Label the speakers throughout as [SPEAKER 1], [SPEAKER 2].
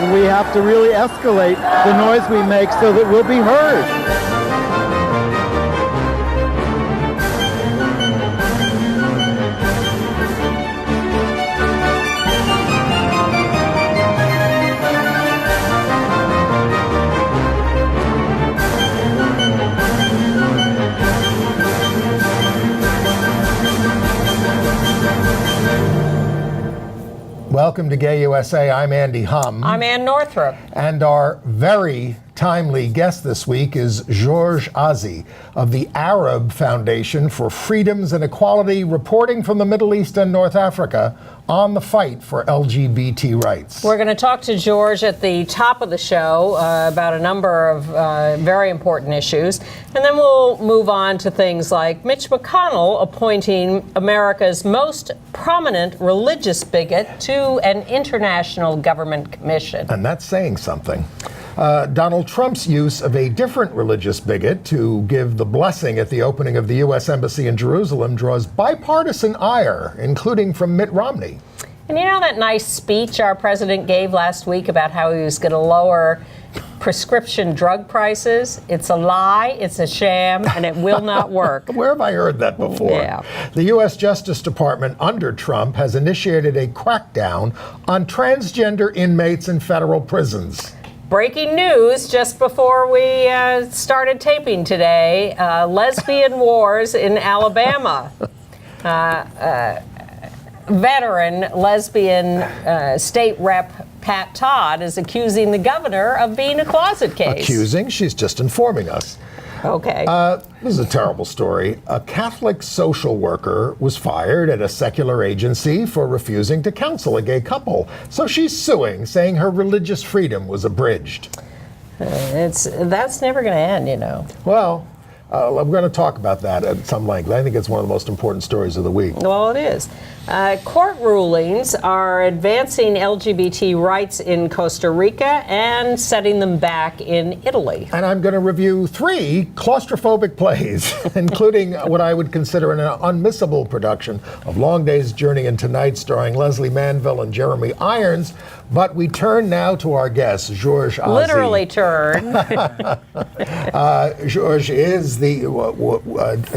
[SPEAKER 1] and we have to really escalate the noise we make so that we'll be heard.
[SPEAKER 2] Welcome to Gay USA. I'm Andy Hum.
[SPEAKER 3] I'm Ann Northrup.
[SPEAKER 2] And our very timely guest this week is George Azi of the Arab Foundation for Freedoms and Equality, reporting from the Middle East and North Africa on the fight for LGBT rights.
[SPEAKER 3] We're going to talk to George at the top of the show about a number of very important issues. And then we'll move on to things like Mitch McConnell appointing America's most prominent religious bigot to an international government commission.
[SPEAKER 2] And that's saying something. Donald Trump's use of a different religious bigot to give the blessing at the opening of the U.S. Embassy in Jerusalem draws bipartisan ire, including from Mitt Romney.
[SPEAKER 3] And you know that nice speech our president gave last week about how he was going to lower prescription drug prices? It's a lie, it's a sham, and it will not work.
[SPEAKER 2] Where have I heard that before?
[SPEAKER 3] Yeah.
[SPEAKER 2] The U.S. Justice Department under Trump has initiated a crackdown on transgender inmates in federal prisons.
[SPEAKER 3] Breaking news just before we started taping today, lesbian wars in Alabama. Veteran lesbian state rep Pat Todd is accusing the governor of being a closet case.
[SPEAKER 2] Accusing? She's just informing us.
[SPEAKER 3] Okay.
[SPEAKER 2] This is a terrible story. A Catholic social worker was fired at a secular agency for refusing to counsel a gay couple. So she's suing, saying her religious freedom was abridged.
[SPEAKER 3] That's never going to end, you know.
[SPEAKER 2] Well, I'm going to talk about that at some length. I think it's one of the most important stories of the week.
[SPEAKER 3] Well, it is. Court rulings are advancing LGBT rights in Costa Rica and setting them back in Italy.
[SPEAKER 2] And I'm going to review 3 claustrophobic plays, including what I would consider an unmissable production of Long Day's Journey into Night, starring Leslie Manville and Jeremy Irons. But we turn now to our guest, George Azi.
[SPEAKER 3] Literally turn.
[SPEAKER 2] George is the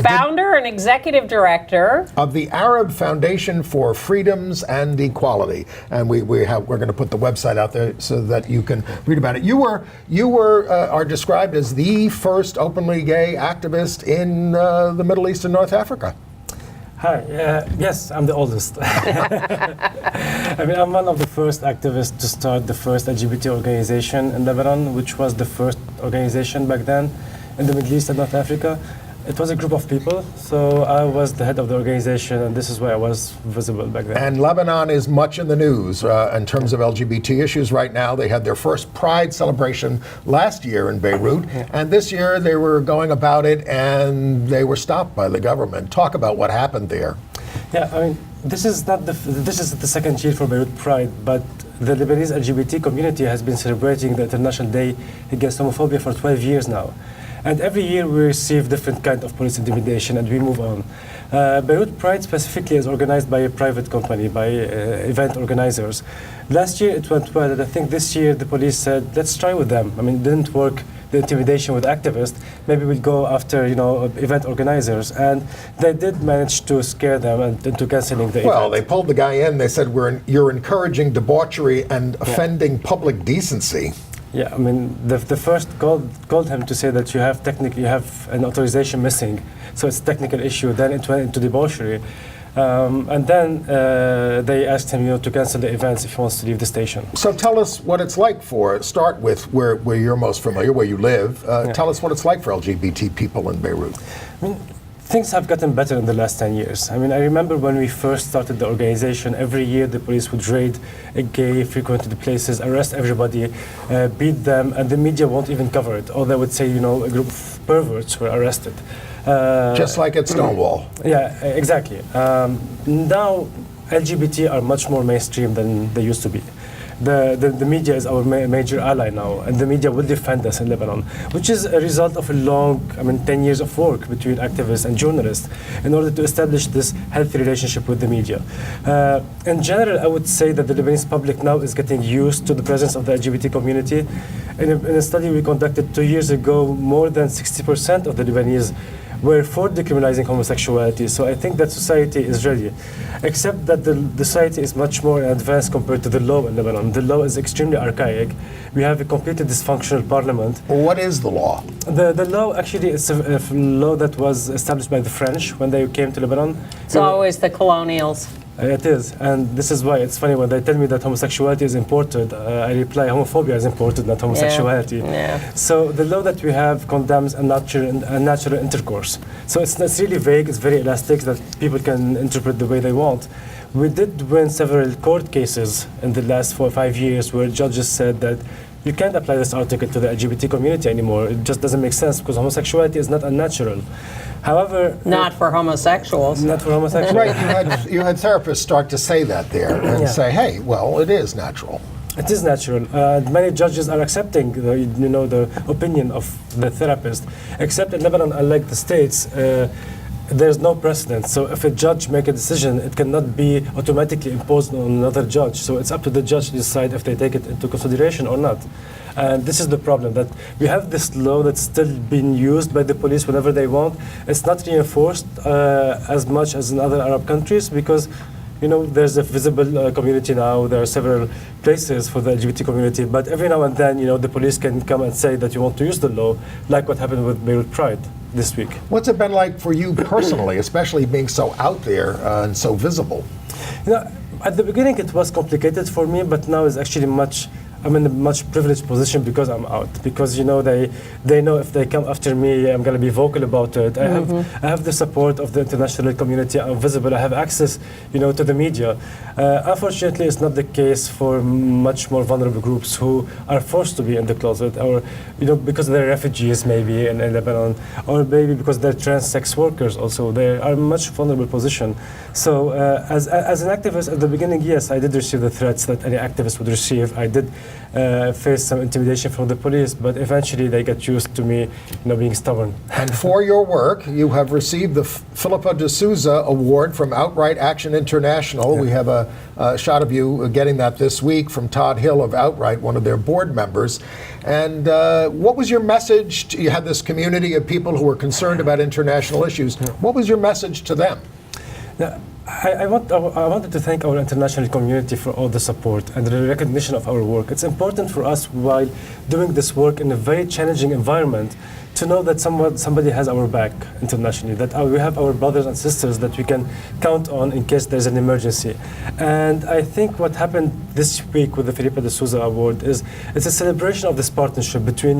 [SPEAKER 3] founder and executive director
[SPEAKER 2] of the Arab Foundation for Freedoms and Equality, and we're going to put the website out there so that you can read about it. You are described as the first openly gay activist in the Middle East and North Africa.
[SPEAKER 4] Hi, yes, I'm the oldest. I mean, I'm one of the first activists to start the first LGBT organization in Lebanon, which was the first organization back then in the Middle East and North Africa. It was a group of people, so I was the head of the organization, and this is where I was visible back then.
[SPEAKER 2] And Lebanon is much in the news in terms of LGBT issues right now. They had their first Pride celebration last year in Beirut, and this year they were going about it, and they were stopped by the government. Talk about what happened there.
[SPEAKER 4] Yeah, I mean, this is the second year for Beirut Pride, but the Lebanese LGBT community has been celebrating the International Day Against Homophobia for 12 years now. And every year we receive different kind of police intimidation, and we move on. Beirut Pride specifically is organized by a private company, by event organizers. Last year it went well, and I think this year the police said, let's try with them. I mean, it didn't work, the intimidation with activists. Maybe we'll go after, event organizers. And they did manage to scare them into canceling the event.
[SPEAKER 2] Well, they pulled the guy in, they said, you're encouraging debauchery and offending public decency.
[SPEAKER 4] Yeah, I mean, the first called him to say that you have an authorization missing, so it's a technical issue. Then it went into debauchery, and then they asked him, to cancel the events if he wants to leave the station.
[SPEAKER 2] So tell us what it's like start with where you're most familiar, where you live. Tell us what it's like for LGBT people in Beirut.
[SPEAKER 4] I mean, things have gotten better in the last 10 years. I mean, I remember when we first started the organization, every year the police would raid a gay, frequented places, arrest everybody, beat them, and the media won't even cover it. Or they would say, a group of perverts were arrested.
[SPEAKER 2] Just like at Stonewall.
[SPEAKER 4] Yeah, exactly. Now, LGBT are much more mainstream than they used to be. the media is our major ally now, and the media will defend us in Lebanon, which is a result of a long, 10 years of work between activists and journalists in order to establish this healthy relationship with the media. In general, I would say that the Lebanese public now is getting used to the presence of the LGBT community. In a study we conducted 2 years ago, more than 60% of the Lebanese were for decriminalizing homosexuality. So I think that society is ready, except that the society is much more advanced compared to the law in Lebanon. The law is extremely archaic. We have a completely dysfunctional parliament.
[SPEAKER 2] Well, what is the law?
[SPEAKER 4] The law actually is a law that was established by the French when they came to Lebanon.
[SPEAKER 3] It's always the colonials.
[SPEAKER 4] It is, and this is why it's funny when they tell me that homosexuality is imported, I reply homophobia is imported, not homosexuality.
[SPEAKER 3] Yeah.
[SPEAKER 4] So the law that we have condemns unnatural intercourse. So it's really vague, it's very elastic, that people can interpret the way they want. We did win several court cases in the last 4 or 5 years where judges said that you can't apply this article to the LGBT community anymore. It just doesn't make sense because homosexuality is not unnatural. However,
[SPEAKER 3] Not for homosexuals.
[SPEAKER 4] not for homosexuals.
[SPEAKER 2] Right, you had therapists start to say that there and
[SPEAKER 4] Yeah.
[SPEAKER 2] say, hey, well, it is natural.
[SPEAKER 4] It is natural. Many judges are accepting the opinion of the therapist. Except in Lebanon, unlike the States, there's no precedent. So if a judge makes a decision, it cannot be automatically imposed on another judge. So it's up to the judge to decide if they take it into consideration or not. And this is the problem, that we have this law that's still being used by the police whenever they want. It's not reinforced as much as in other Arab countries because there's a visible community now. There are several places for the LGBT community, but every now and then, the police can come and say that you want to use the law, like what happened with Beirut Pride this week.
[SPEAKER 2] What's it been like for you personally, especially being so out there and so visible?
[SPEAKER 4] At the beginning it was complicated for me, but now it's actually I'm in a much privileged position because I'm out. Because they know if they come after me, I'm going to be vocal about it. I have the support of the international community. I'm visible. I have access, to the media. Unfortunately, it's not the case for much more vulnerable groups who are forced to be in the closet, or because they're refugees maybe in Lebanon, or maybe because they're trans sex workers. Also, they are in a much vulnerable position. So, as an activist at the beginning, yes, I did receive the threats that any activist would receive. I did face some intimidation from the police, but eventually they get used to me, being stubborn.
[SPEAKER 2] And for your work, you have received the Philippa de Souza Award from Outright Action International. Yeah. We have a shot of you getting that this week from Todd Hill of Outright, one of their board members. And what was your message? You had this community of people who were concerned about international issues. What was your message to them?
[SPEAKER 4] Yeah. I wanted to thank our international community for all the support and the recognition of our work. It's important for us while doing this work in a very challenging environment to know that somebody has our back internationally, that we have our brothers and sisters that we can count on in case there's an emergency. And I think what happened this week with the Philippa de Souza Award is it's a celebration of this partnership between,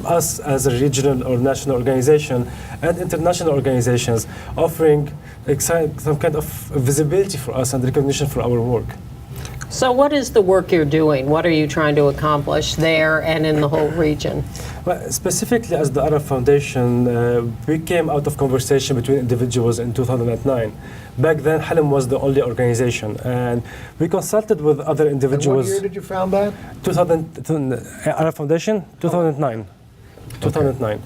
[SPEAKER 4] us as a regional or national organization and international organizations offering some kind of visibility for us and recognition for our work.
[SPEAKER 3] So what is the work you're doing? What are you trying to accomplish there and in the whole region?
[SPEAKER 4] Well, specifically as the Arab Foundation, we came out of conversation between individuals in 2009. Back then, Halim was the only organization, and we consulted with other individuals.
[SPEAKER 2] And what year did you found that?
[SPEAKER 4] Arab Foundation, 2009. 2009.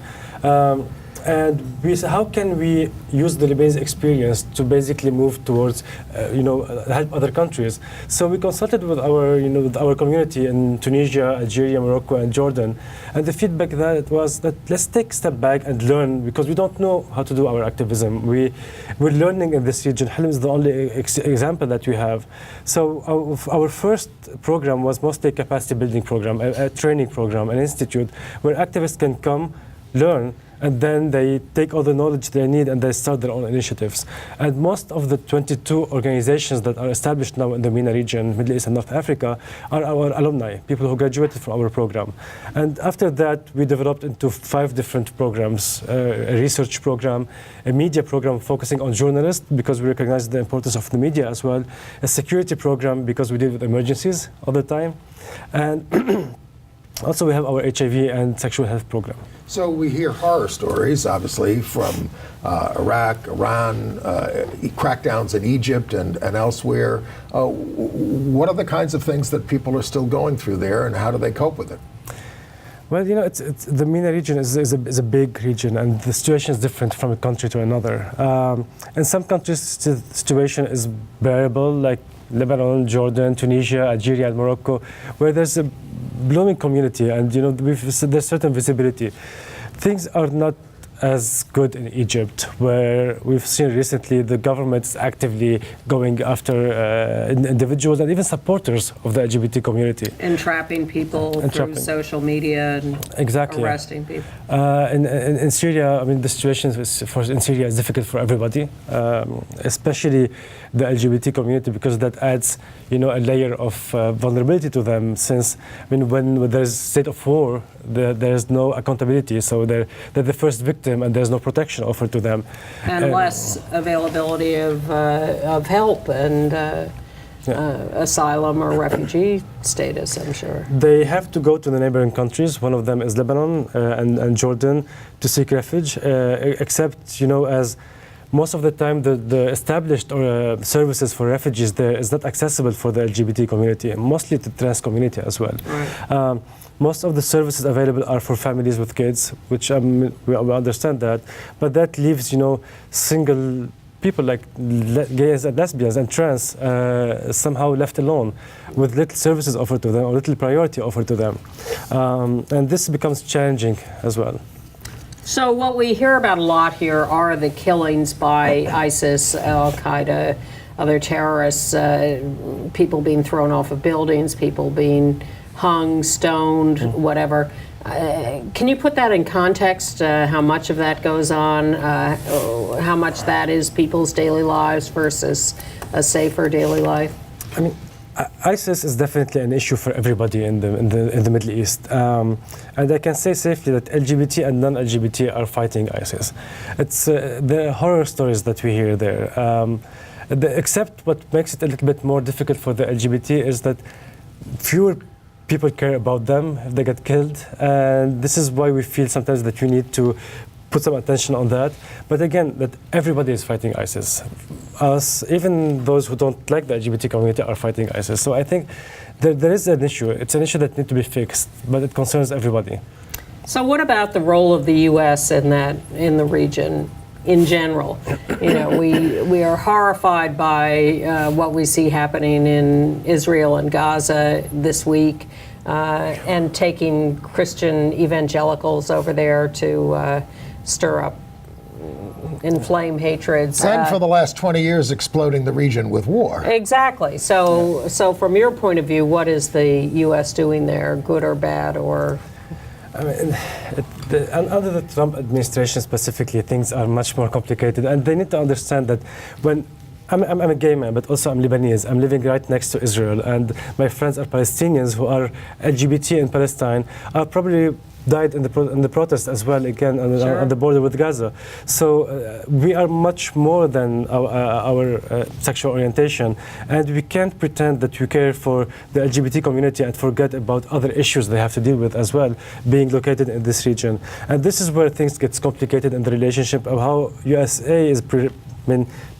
[SPEAKER 4] And we said, how can we use the Lebanese experience to basically move towards, help other countries? So we consulted with our community in Tunisia, Algeria, Morocco, and Jordan. And the feedback that was that let's take a step back and learn, because we don't know how to do our activism. We're learning in this region. Halim is the only example that we have. So our first program was mostly a capacity building program, a training program, an institute where activists can come, learn, and then they take all the knowledge they need and they start their own initiatives. And most of the 22 organizations that are established now in the MENA region, Middle East and North Africa, are our alumni, people who graduated from our program. And after that, we developed into 5 different programs, a research program, a media program focusing on journalists, because we recognize the importance of the media as well, a security program, because we deal with emergencies all the time, and Also, we have our HIV and sexual health program.
[SPEAKER 2] So we hear horror stories, obviously, from Iraq, Iran, crackdowns in Egypt and elsewhere. What are the kinds of things that people are still going through there, and how do they cope with it?
[SPEAKER 4] Well, it's the MENA region is a big region, and the situation is different from a country to another. In some countries, the situation is bearable, like Lebanon, Jordan, Tunisia, Algeria, and Morocco, where there's a blooming community, and there's certain visibility. Things are not as good in Egypt, where we've seen recently the government is actively going after individuals and even supporters of the LGBT community.
[SPEAKER 3] Entrapping people through social media and arresting people.
[SPEAKER 4] In Syria, I mean, the situation in Syria is difficult for everybody, especially the LGBT community, because that adds, a layer of vulnerability to them. Since, when there's a state of war, there's no accountability, so they're the first victim, and there's no protection offered to them.
[SPEAKER 3] And less availability of help and asylum or refugee status, I'm sure.
[SPEAKER 4] They have to go to the neighboring countries. One of them is Lebanon and Jordan to seek refuge, except, as most of the time the established services for refugees there is not accessible for the LGBT community, mostly the trans community as well. Right. Most of the services available are for families with kids, which we understand that, but that leaves, single people like gays and lesbians and trans somehow left alone with little services offered to them or little priority offered to them. And this becomes challenging as well.
[SPEAKER 3] So what we hear about a lot here are the killings by ISIS, Al-Qaeda, other terrorists, people being thrown off of buildings, people being hung, stoned, whatever. Can you put that in context, how much of that goes on, how much that is people's daily lives versus a safer daily life?
[SPEAKER 4] I mean, ISIS is definitely an issue for everybody in the Middle East, and I can say safely that LGBT and non-LGBT are fighting ISIS. It's the horror stories that we hear there. Except what makes it a little bit more difficult for the LGBT is that fewer people care about them if they get killed, and this is why we feel sometimes that we need to put some attention on that. But again, that everybody is fighting ISIS. Us, even those who don't like the LGBT community, are fighting ISIS. So I think there is an issue. It's an issue that needs to be fixed, but it concerns everybody.
[SPEAKER 3] So what about the role of the U.S. in the region in general? We are horrified by what we see happening in Israel and Gaza this week, and taking Christian evangelicals over there to stir up, inflame hatreds.
[SPEAKER 2] And for the last 20 years, exploding the region with war.
[SPEAKER 3] Exactly. So from your point of view, what is the U.S. doing there, good or bad, or?
[SPEAKER 4] I mean, under the Trump administration specifically, things are much more complicated, and they need to understand that when I'm a gay man, but also I'm Lebanese. I'm living right next to Israel, and my friends are Palestinians who are LGBT in Palestine, are probably died in the protest as well, again on the border with Gaza. So we are much more than our sexual orientation, and we can't pretend that we care for the LGBT community and forget about other issues they have to deal with as well, being located in this region. And this is where things get complicated in the relationship of how USA is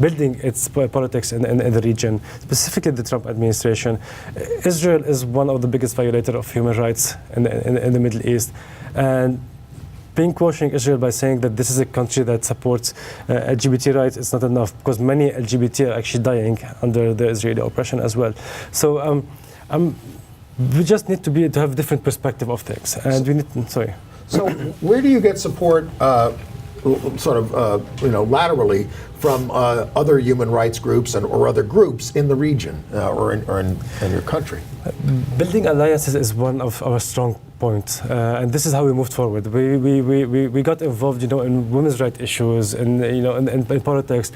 [SPEAKER 4] building its politics in the region, specifically the Trump administration. Israel is one of the biggest violators of human rights in the Middle East. And pinkwashing Israel by saying that this is a country that supports LGBT rights is not enough, because many LGBT are actually dying under the Israeli oppression as well. So we just need to have different perspective of things. And we need,
[SPEAKER 2] So where do you get support laterally from other human rights groups or other groups in the region or in your country?
[SPEAKER 4] Building alliances is one of our strong points, and this is how we moved forward. We got involved, in women's rights issues, in politics.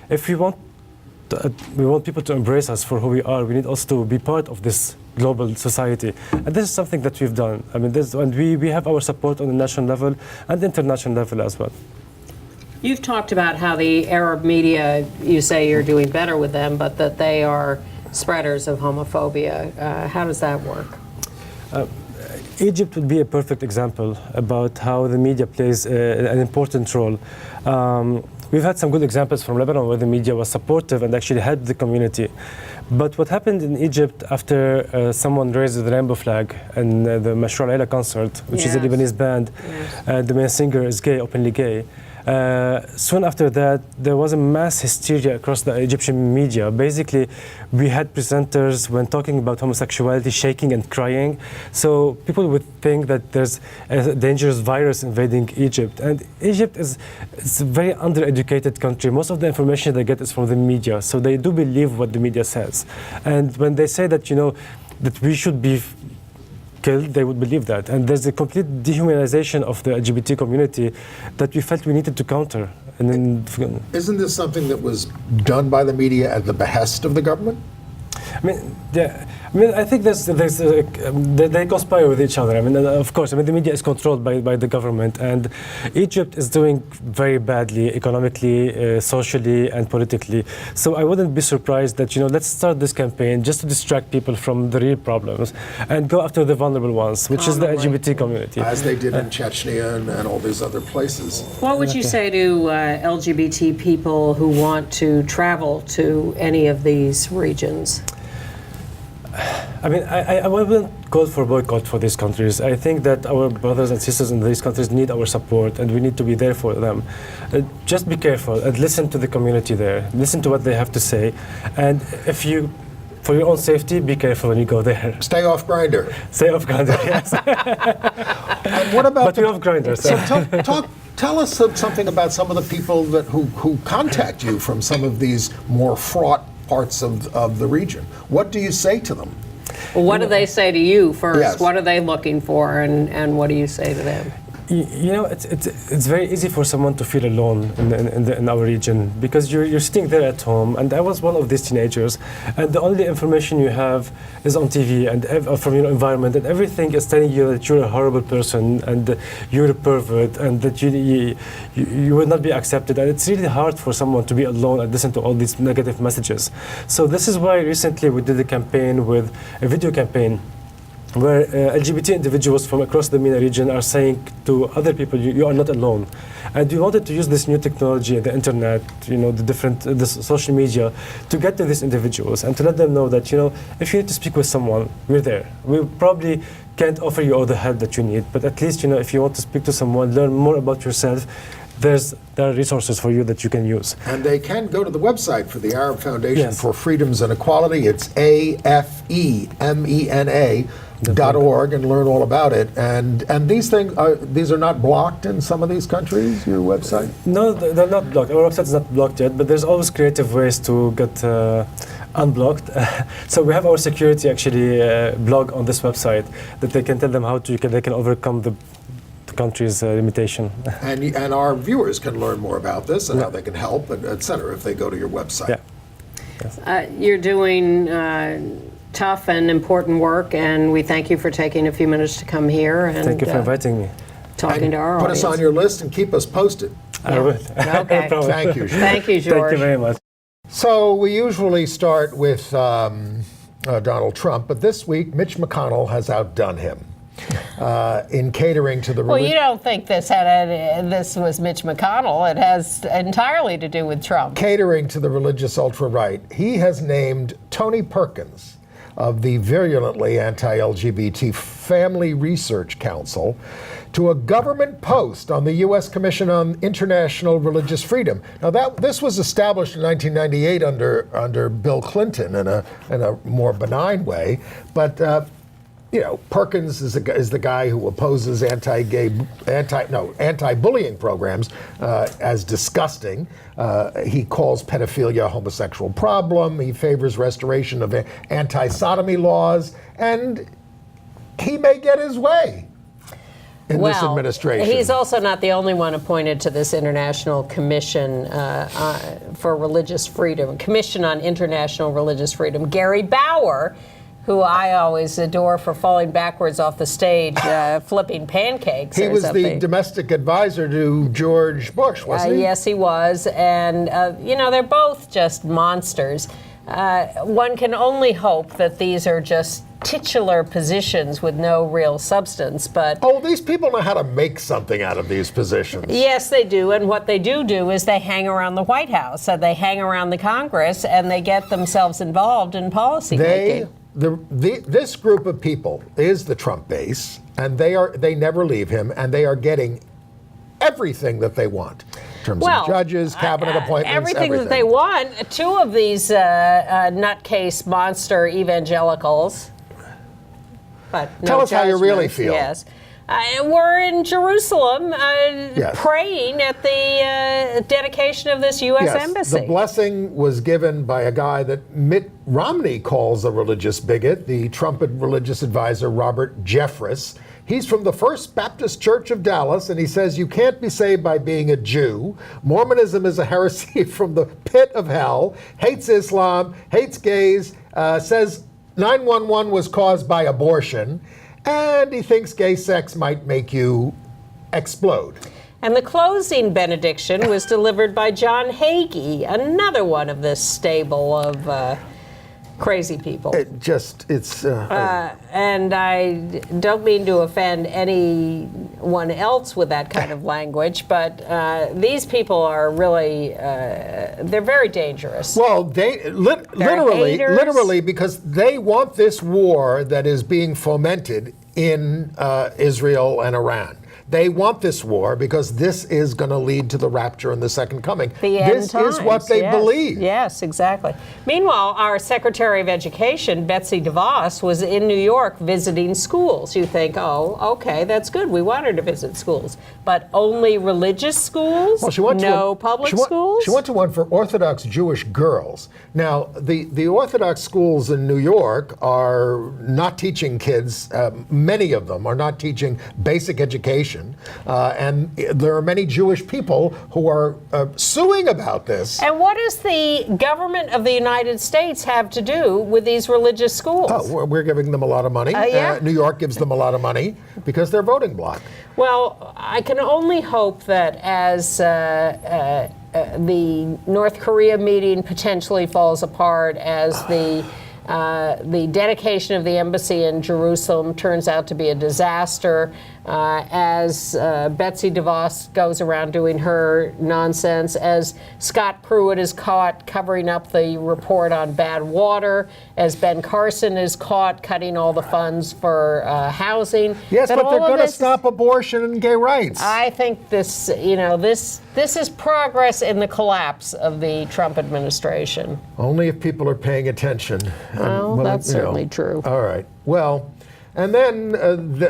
[SPEAKER 4] If we want people to embrace us for who we are, we need also to be part of this global society. And this is something that we've done. I mean, we have our support on the national level and the international level as well.
[SPEAKER 3] You've talked about how the Arab media, you say you're doing better with them, but that they are spreaders of homophobia. How does that work?
[SPEAKER 4] Egypt would be a perfect example about how the media plays an important role. We've had some good examples from Lebanon where the media was supportive and actually helped the community. But what happened in Egypt after someone raised the rainbow flag in the Mashroul Aila concert, which is a Lebanese band, the main singer is gay, openly gay. Soon after that, there was a mass hysteria across the Egyptian media. Basically, we had presenters, when talking about homosexuality, shaking and crying. So people would think that there's a dangerous virus invading Egypt. And Egypt is a very undereducated country. Most of the information they get is from the media. So they do believe what the media says. And when they say that, that we should be killed, they would believe that. And there's a complete dehumanization of the LGBT community that we felt we needed to counter. And then,
[SPEAKER 2] Isn't this something that was done by the media at the behest of the government?
[SPEAKER 4] I think they conspire with each other. Of course, the media is controlled by the government, and Egypt is doing very badly economically, socially, and politically. So I wouldn't be surprised that, let's start this campaign just to distract people from the real problems and go after the vulnerable ones, which is the LGBT community.
[SPEAKER 2] As they did in Chechnya and all these other places.
[SPEAKER 3] What would you say to LGBT people who want to travel to any of these regions?
[SPEAKER 4] I wouldn't call for boycott for these countries. I think that our brothers and sisters in these countries need our support, and we need to be there for them. Just be careful and listen to the community there. Listen to what they have to say, and for your own safety, be careful when you go there.
[SPEAKER 2] Stay off Grindr.
[SPEAKER 4] Stay off Grindr, yes.
[SPEAKER 2] And what about?
[SPEAKER 4] But we off Grindr. So.
[SPEAKER 2] Tell us something about some of the people who contact you from some of these more fraught parts of the region. What do you say to them?
[SPEAKER 3] Well, what do they say to you first?
[SPEAKER 2] Yes.
[SPEAKER 3] What are they looking for, and what do you say to them?
[SPEAKER 4] It's very easy for someone to feel alone in our region, because you're sitting there at home, and I was one of these teenagers, and the only information you have is on TV and from your environment, and everything is telling you that you're a horrible person and you're a pervert and that you will not be accepted, and it's really hard for someone to be alone and listen to all these negative messages. So this is why recently we did a video campaign where LGBT individuals from across the MENA region are saying to other people, you are not alone. And we wanted to use this new technology, the internet, the social media, to get to these individuals and to let them know that, if you need to speak with someone, we're there. We probably can't offer you all the help that you need, but at least, if you want to speak to someone, learn more about yourself, there are resources for you that you can use.
[SPEAKER 2] And they can go to the website for the Arab Foundation
[SPEAKER 4] Yes.
[SPEAKER 2] for Freedoms and Equality. It's AFEMENA.org and learn all about it. And these things these are not blocked in some of these countries, your website?
[SPEAKER 4] No, they're not blocked. Our website is not blocked yet, but there's always creative ways to get unblocked. So we have our security actually blog on this website that they can tell them how they can overcome the country's limitation.
[SPEAKER 2] And our viewers can learn more about this and how they can help, et cetera, if they go to your website.
[SPEAKER 4] Yeah. Yes.
[SPEAKER 3] You're doing tough and important work, and we thank you for taking a few minutes to come here. And
[SPEAKER 4] Thank you for inviting me.
[SPEAKER 3] Talking to our
[SPEAKER 2] Put
[SPEAKER 3] audience.
[SPEAKER 2] us on your list and keep us posted.
[SPEAKER 4] I will.
[SPEAKER 3] Okay.
[SPEAKER 4] No problem.
[SPEAKER 2] Thank you.
[SPEAKER 3] Thank you, George.
[SPEAKER 4] Thank you very much.
[SPEAKER 2] So we usually start with Donald Trump, but this week Mitch McConnell has outdone him in catering to the
[SPEAKER 3] Well, you don't think this was Mitch McConnell. It has entirely to do with Trump.
[SPEAKER 2] catering to the religious ultra-right. He has named Tony Perkins of the virulently anti-LGBT Family Research Council to a government post on the U.S. Commission on International Religious Freedom. Now, this was established in 1998 under Bill Clinton in a more benign way, but Perkins is the guy who opposes anti-bullying programs as disgusting. He calls pedophilia a homosexual problem. He favors restoration of anti-sodomy laws, and he may get his way in this administration.
[SPEAKER 3] He's also not the only one appointed to this International Commission for Religious Freedom, Commission on International Religious Freedom. Gary Bauer, who I always adore for falling backwards off the stage, flipping pancakes.
[SPEAKER 2] He was the domestic advisor to George Bush, wasn't he?
[SPEAKER 3] Yes, he was. And, they're both just monsters. one can only hope that these are just titular positions with no real substance. But
[SPEAKER 2] Oh, these people know how to make something out of these positions.
[SPEAKER 3] yes, they do. And what they do is they hang around the White House, and they hang around the Congress, and they get themselves involved in policy making.
[SPEAKER 2] This group of people is the Trump base, and they never leave him, and they are getting everything that they want in terms of judges, cabinet appointments,
[SPEAKER 3] everything that they want. Two of these nutcase monster evangelicals. But no
[SPEAKER 2] Tell us how you really
[SPEAKER 3] judgments,
[SPEAKER 2] feel.
[SPEAKER 3] Yes. We're in Jerusalem praying at the dedication of this U.S. embassy.
[SPEAKER 2] The blessing was given by a guy that Mitt Romney calls a religious bigot, the Trump religious advisor Robert Jeffress. He's from the First Baptist Church of Dallas, and he says you can't be saved by being a Jew. Mormonism is a heresy from the pit of hell, hates Islam, hates gays, says 9/11 was caused by abortion, and he thinks gay sex might make you explode.
[SPEAKER 3] And the closing benediction was delivered by John Hagee, another one of this stable of crazy people. And I don't mean to offend anyone else with that kind of language, but these people are really, they're very dangerous.
[SPEAKER 2] Well, literally, because they want this war that is being fomented in Israel and Iran. They want this war because this is going to lead to the rapture and the second coming. This is what they believe.
[SPEAKER 3] Yes, exactly. Meanwhile, our Secretary of Education, Betsy DeVos, was in New York visiting schools. You think, oh, okay, that's good. We want her to visit schools. But only religious schools?
[SPEAKER 2] Well, she went
[SPEAKER 3] no public schools?
[SPEAKER 2] She went to one for Orthodox Jewish girls. Now, the Orthodox schools in New York are not teaching kids, many of them are not teaching basic education. And there are many Jewish people who are suing about this.
[SPEAKER 3] And what does the government of the United States have to do with these religious schools?
[SPEAKER 2] Oh, we're giving them a lot of money. New York gives them a lot of money because they're voting bloc.
[SPEAKER 3] Well, I can only hope that as the North Korea meeting potentially falls apart, as the dedication of the embassy in Jerusalem turns out to be a disaster, as Betsy DeVos goes around doing her nonsense, as Scott Pruitt is caught covering up the report on bad water, as Ben Carson is caught cutting all the funds for housing.
[SPEAKER 2] Yes, but they're going to stop abortion and gay rights.
[SPEAKER 3] I think this, this is progress in the collapse of the Trump administration.
[SPEAKER 2] Only if people are paying attention.
[SPEAKER 3] Well, that's certainly true.
[SPEAKER 2] All right. Well, and then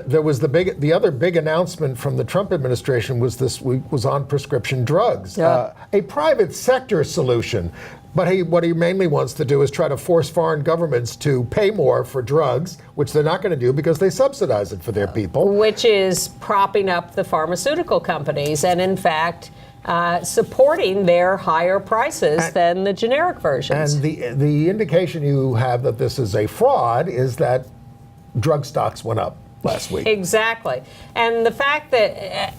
[SPEAKER 2] there was the other big announcement from the Trump administration was this week was on prescription drugs, a private sector solution. But what he mainly wants to do is try to force foreign governments to pay more for drugs, which they're not going to do because they subsidize it for their people.
[SPEAKER 3] Which is propping up the pharmaceutical companies and, in fact, supporting their higher prices than the generic versions.
[SPEAKER 2] And the indication you have that this is a fraud is that drug stocks went up last week.
[SPEAKER 3] Exactly. And the fact that,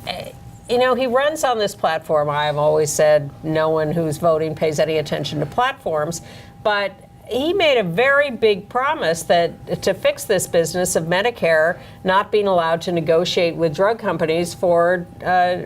[SPEAKER 3] he runs on this platform. I've always said no one who's voting pays any attention to platforms. But he made a very big promise that to fix this business of Medicare not being allowed to negotiate with drug companies for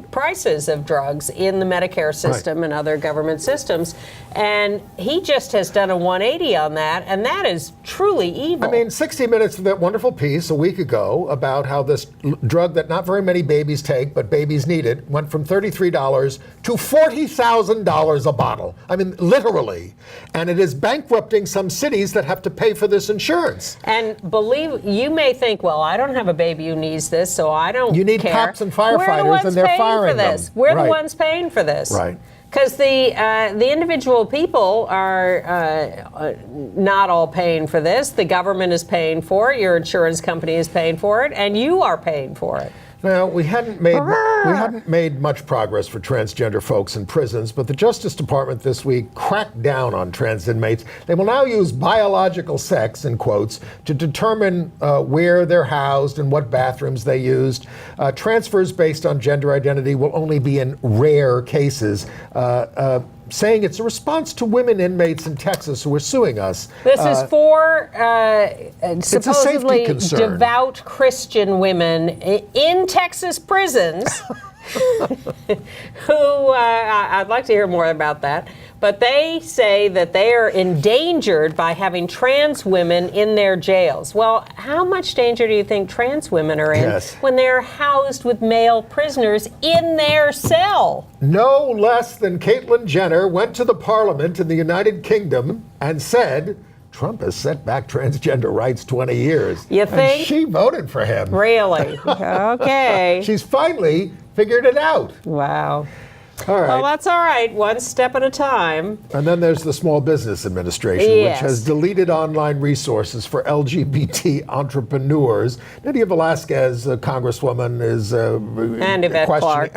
[SPEAKER 3] prices of drugs in the Medicare system and other government systems. And he just has done a 180 on that, and that is truly evil.
[SPEAKER 2] I mean, 60 Minutes did that wonderful piece a week ago about how this drug that not very many babies take, but babies need it, went from $33 to $40,000 a bottle. I mean, literally. And it is bankrupting some cities that have to pay for this insurance.
[SPEAKER 3] And you may think, well, I don't have a baby who needs this, so I don't care.
[SPEAKER 2] You need cops and firefighters, and they're firing them.
[SPEAKER 3] We're the ones paying for this.
[SPEAKER 2] Right.
[SPEAKER 3] Because the individual people are not all paying for this. The government is paying for it. Your insurance company is paying for it, and you are paying for it.
[SPEAKER 2] Now, we hadn't made much progress for transgender folks in prisons, but the Justice Department this week cracked down on trans inmates. They will now use biological sex, in quotes, to determine where they're housed and what bathrooms they used. Transfers based on gender identity will only be in rare cases. saying it's a response to women inmates in Texas who are suing us.
[SPEAKER 3] This is for supposedly
[SPEAKER 2] concern.
[SPEAKER 3] devout Christian women in Texas prisons who, I'd like to hear more about that, but they say that they are endangered by having trans women in their jails. Well, how much danger do you think trans women are in when they're housed with male prisoners in their cell?
[SPEAKER 2] No less than Caitlyn Jenner went to the parliament in the United Kingdom and said, Trump has set back transgender rights 20 years.
[SPEAKER 3] You think?
[SPEAKER 2] And she voted for him.
[SPEAKER 3] Really? Okay.
[SPEAKER 2] She's finally figured it out.
[SPEAKER 3] Wow.
[SPEAKER 2] All right.
[SPEAKER 3] Well, that's all right. One step at a time.
[SPEAKER 2] And then there's the Small Business Administration, which has deleted online resources for LGBT entrepreneurs. Nydia Velasquez, a congresswoman, is
[SPEAKER 3] and Yvette Clark.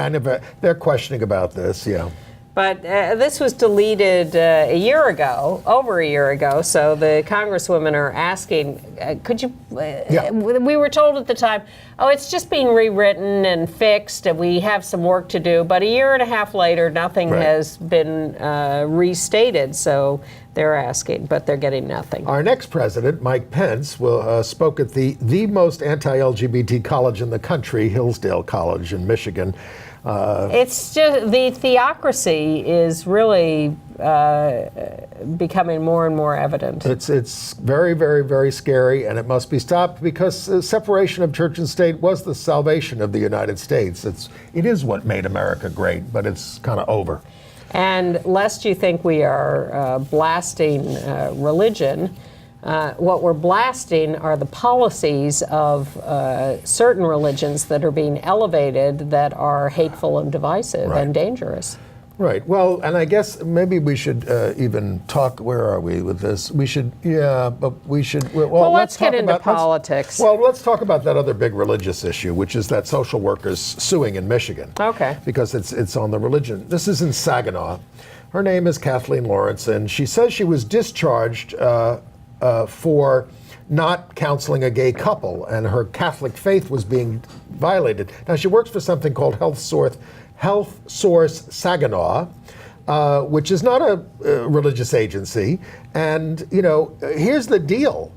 [SPEAKER 2] They're questioning about this, yeah.
[SPEAKER 3] But this was deleted a year ago, over a year ago, so the congresswomen are asking, could you, we were told at the time, oh, it's just being rewritten and fixed, and we have some work to do, but a year and a half later, nothing has been restated, so they're asking, but they're getting nothing.
[SPEAKER 2] Our next president, Mike Pence, spoke at the most anti-LGBT college in the country, Hillsdale College in Michigan.
[SPEAKER 3] It's just the theocracy is really becoming more and more evident.
[SPEAKER 2] It's very, very, very scary, and it must be stopped because separation of church and state was the salvation of the United States. It is what made America great, but it's kind of over.
[SPEAKER 3] And lest you think we are blasting religion, what we're blasting are the policies of certain religions that are being elevated that are hateful and divisive and dangerous.
[SPEAKER 2] Right. Well, and I guess maybe we should even talk. Where are we with this? We should, but we should.
[SPEAKER 3] Well, let's get into politics.
[SPEAKER 2] Let's talk about that other big religious issue, which is that social workers suing in Michigan.
[SPEAKER 3] Okay.
[SPEAKER 2] Because it's on the religion. This is in Saginaw. Her name is Kathleen Lawrence, and she says she was discharged for not counseling a gay couple, and her Catholic faith was being violated. Now, she works for something called Health Source Saginaw, which is not a religious agency. And, here's the deal.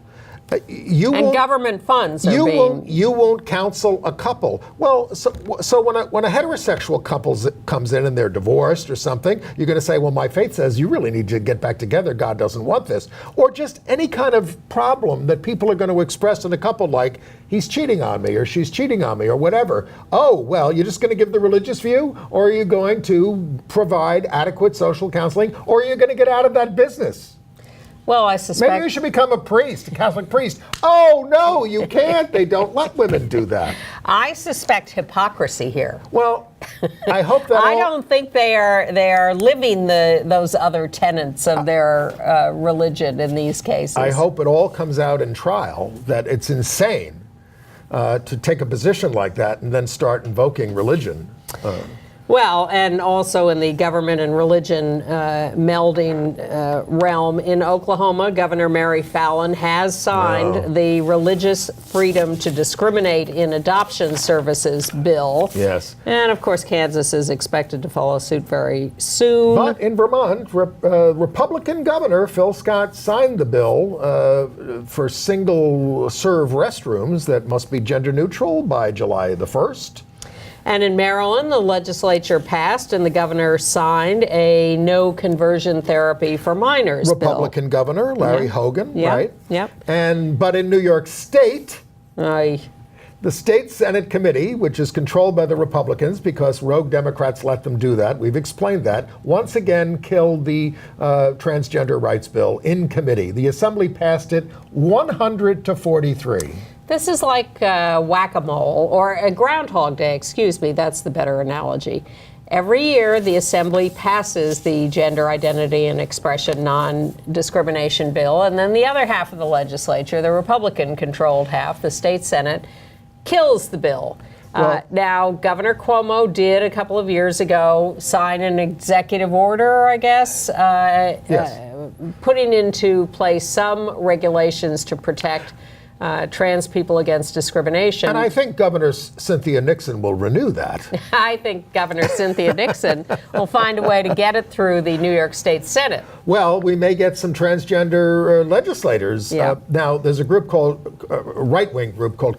[SPEAKER 3] Government funds are
[SPEAKER 2] you won't counsel a couple. Well, so when a heterosexual couple comes in and they're divorced or something, you're going to say, well, my faith says you really need to get back together. God doesn't want this. Or just any kind of problem that people are going to express in a couple, like he's cheating on me or she's cheating on me or whatever. Oh, well, you're just going to give the religious view, or are you going to provide adequate social counseling, or are you going to get out of that business?
[SPEAKER 3] Well, I suspect...
[SPEAKER 2] Maybe you should become a priest, a Catholic priest. Oh, no, you can't. They don't let women do that.
[SPEAKER 3] I suspect hypocrisy here.
[SPEAKER 2] Well, I hope that
[SPEAKER 3] I don't think they are living those other tenets of their religion in these cases.
[SPEAKER 2] I hope it all comes out in trial that it's insane to take a position like that and then start invoking religion.
[SPEAKER 3] Well, and also in the government and religion melding realm in Oklahoma, Governor Mary Fallin has signed the Religious Freedom to Discriminate in Adoption Services bill.
[SPEAKER 2] Yes.
[SPEAKER 3] And of course, Kansas is expected to follow suit very soon.
[SPEAKER 2] But in Vermont, Republican Governor Phil Scott signed the bill for single-serve restrooms that must be gender neutral by July the 1st.
[SPEAKER 3] And in Maryland, the legislature passed and the governor signed a no conversion therapy for minors
[SPEAKER 2] Republican
[SPEAKER 3] bill.
[SPEAKER 2] Governor Larry Hogan, right?
[SPEAKER 3] Yep.
[SPEAKER 2] But in New York State,
[SPEAKER 3] the
[SPEAKER 2] State Senate Committee, which is controlled by the Republicans because rogue Democrats let them do that, we've explained that, once again killed the transgender rights bill in committee. The Assembly passed it 100 to 43.
[SPEAKER 3] This is like whack-a-mole, or a Groundhog Day, excuse me, that's the better analogy. Every year, the Assembly passes the Gender Identity and Expression Non-Discrimination Bill, and then the other half of the legislature, the Republican-controlled half, the state Senate, kills the bill. Now, Governor Cuomo did a couple of years ago sign an executive order, I guess, putting into place some regulations to protect Trans People Against Discrimination.
[SPEAKER 2] And I think Governor Cynthia Nixon will renew that.
[SPEAKER 3] I think Governor Cynthia Nixon will find a way to get it through the New York State Senate.
[SPEAKER 2] Well, we may get some transgender legislators.
[SPEAKER 3] Yeah.
[SPEAKER 2] Now, there's a group called, a right-wing group called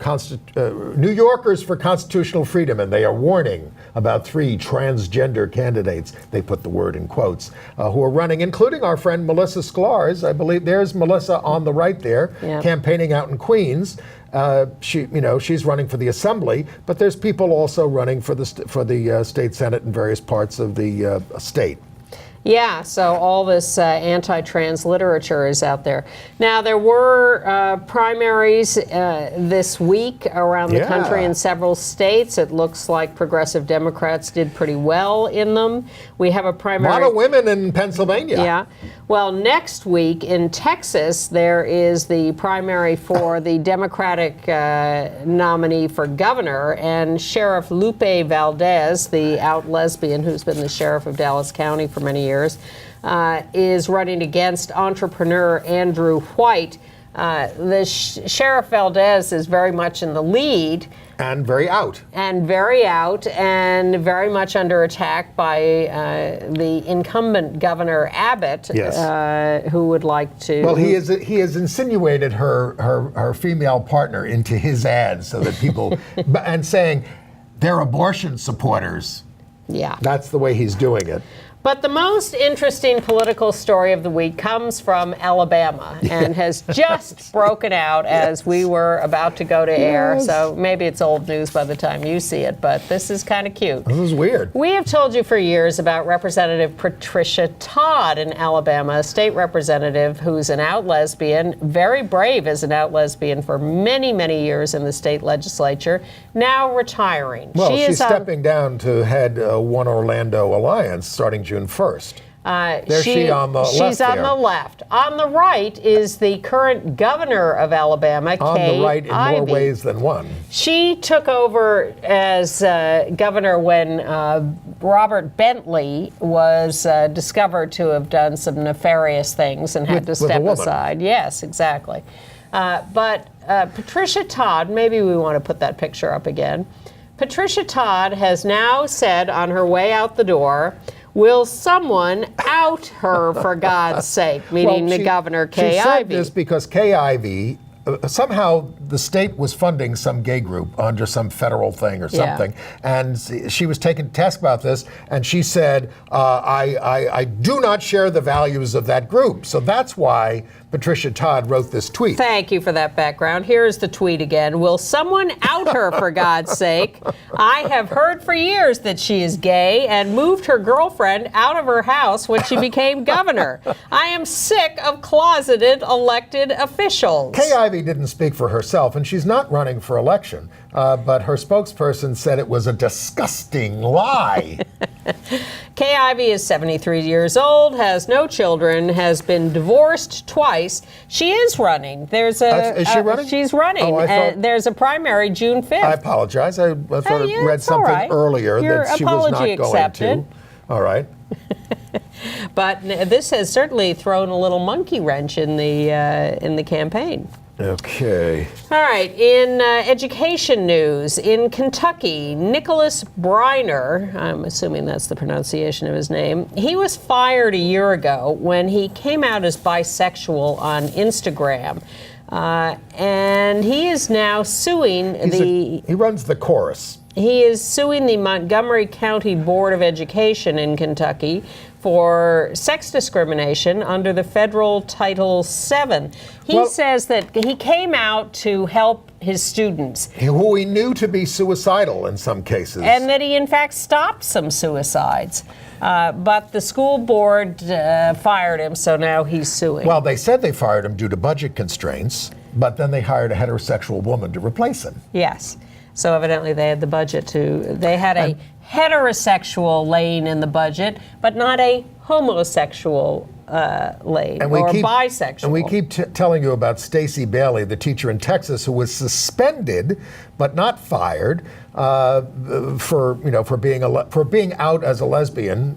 [SPEAKER 2] New Yorkers for Constitutional Freedom, and they are warning about 3 transgender candidates, they put the word in quotes, who are running, including our friend Melissa Sklar's. I believe there's Melissa on the right there, campaigning out in Queens. She's running for the Assembly, but there's people also running for the state Senate in various parts of the state.
[SPEAKER 3] Yeah, so all this anti-trans literature is out there. Now, there were primaries this week around the country in several states. It looks like progressive Democrats did pretty well in them. We have a primary.
[SPEAKER 2] A lot of women in Pennsylvania.
[SPEAKER 3] Yeah. Well, next week in Texas, there is the primary for the Democratic nominee for governor, and Sheriff Lupe Valdez, the out lesbian who's been the sheriff of Dallas County for many years, is running against entrepreneur Andrew White. The Sheriff Valdez is very much in the lead.
[SPEAKER 2] And very out.
[SPEAKER 3] And very much under attack by the incumbent Governor Abbott, who would like to.
[SPEAKER 2] Well, he has insinuated her female partner into his ads so that people, and saying they're abortion supporters.
[SPEAKER 3] Yeah.
[SPEAKER 2] That's the way he's doing it.
[SPEAKER 3] But the most interesting political story of the week comes from Alabama and has just broken out as we were about to go to air. So maybe it's old news by the time you see it, but this is kind of cute.
[SPEAKER 2] This is weird.
[SPEAKER 3] We have told you for years about Representative Patricia Todd in Alabama, a state representative who's an out lesbian, very brave as an out lesbian for many, many years in the state legislature, now retiring.
[SPEAKER 2] Well, she's stepping down to head One Orlando Alliance starting June 1st. There's she on the left.
[SPEAKER 3] She's on the left. On the right is the current governor of Alabama,
[SPEAKER 2] On
[SPEAKER 3] Kay
[SPEAKER 2] the right in
[SPEAKER 3] Ivey.
[SPEAKER 2] more ways than one.
[SPEAKER 3] She took over as governor when Robert Bentley was discovered to have done some nefarious things and had to step aside. Yes, exactly. But Patricia Todd, maybe we want to put that picture up again. Patricia Todd has now said on her way out the door, will someone out her for God's sake? Meaning the governor, Kay Ivey.
[SPEAKER 2] She said this because Kay Ivey, somehow the state was funding some gay group under some federal thing or something, and she was taken to task about this, and she said, I do not share the values of that group. So that's why Patricia Todd wrote this tweet.
[SPEAKER 3] Thank you for that background. Here's the tweet again. Will someone out her for God's sake? I have heard for years that she is gay and moved her girlfriend out of her house when she became governor. I am sick of closeted elected officials.
[SPEAKER 2] Kay Ivey didn't speak for herself, and she's not running for election, but her spokesperson said it was a disgusting lie.
[SPEAKER 3] Kay Ivey is 73 years old, has no children, has been divorced twice. She is running. Is
[SPEAKER 2] she running?
[SPEAKER 3] She's running.
[SPEAKER 2] Oh,
[SPEAKER 3] there's a primary June 5th.
[SPEAKER 2] I apologize. I thought I read something earlier that she was not going to. All right.
[SPEAKER 3] But this has certainly thrown a little monkey wrench in the campaign.
[SPEAKER 2] Okay.
[SPEAKER 3] All right. In education news, in Kentucky, Nicholas Briner, I'm assuming that's the pronunciation of his name, he was fired a year ago when he came out as bisexual on Instagram. And he is now suing
[SPEAKER 2] He runs the chorus.
[SPEAKER 3] He is suing the Montgomery County Board of Education in Kentucky for sex discrimination under the federal Title VII. He says that he came out to help his students.
[SPEAKER 2] Who he knew to be suicidal in some cases.
[SPEAKER 3] And that he, in fact, stopped some suicides. But the school board fired him, so now he's suing.
[SPEAKER 2] Well, they said they fired him due to budget constraints, but then they hired a heterosexual woman to replace him.
[SPEAKER 3] Yes. So evidently they had the budget they had a heterosexual lane in the budget, but not a homosexual lane or bisexual.
[SPEAKER 2] And we keep telling you about Stacey Bailey, the teacher in Texas who was suspended but not fired for being out as a lesbian,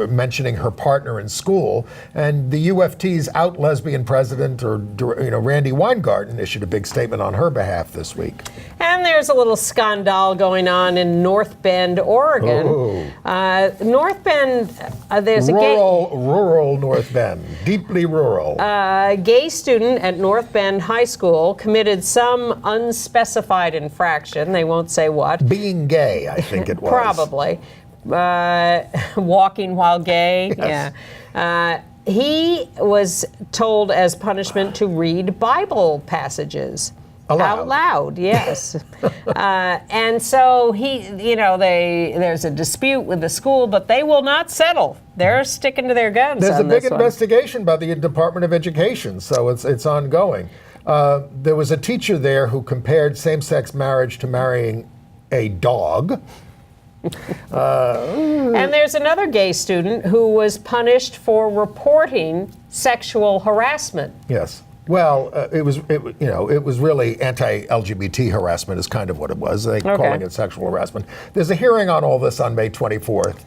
[SPEAKER 2] mentioning her partner in school. And the UFT's out lesbian president, Randy Weingarten, issued a big statement on her behalf this week.
[SPEAKER 3] And there's a little scandal going on in North Bend, Oregon. North Bend, there's
[SPEAKER 2] rural North Bend, deeply rural.
[SPEAKER 3] A gay student at North Bend High School committed some unspecified infraction. They won't say what.
[SPEAKER 2] Being gay, I think it was.
[SPEAKER 3] Probably. Walking while gay.
[SPEAKER 2] Yes.
[SPEAKER 3] Yeah. He was told as punishment to read Bible passages.
[SPEAKER 2] Aloud.
[SPEAKER 3] Out loud, yes. And so there's a dispute with the school, but they will not settle. They're sticking to their guns.
[SPEAKER 2] There's a big
[SPEAKER 3] one.
[SPEAKER 2] investigation by the Department of Education, so it's ongoing. There was a teacher there who compared same-sex marriage to marrying a dog.
[SPEAKER 3] And there's another gay student who was punished for reporting sexual harassment.
[SPEAKER 2] Yes. Well, it was really anti-LGBT harassment is kind of what it was. Calling it sexual harassment. There's a hearing on all this on May 24th.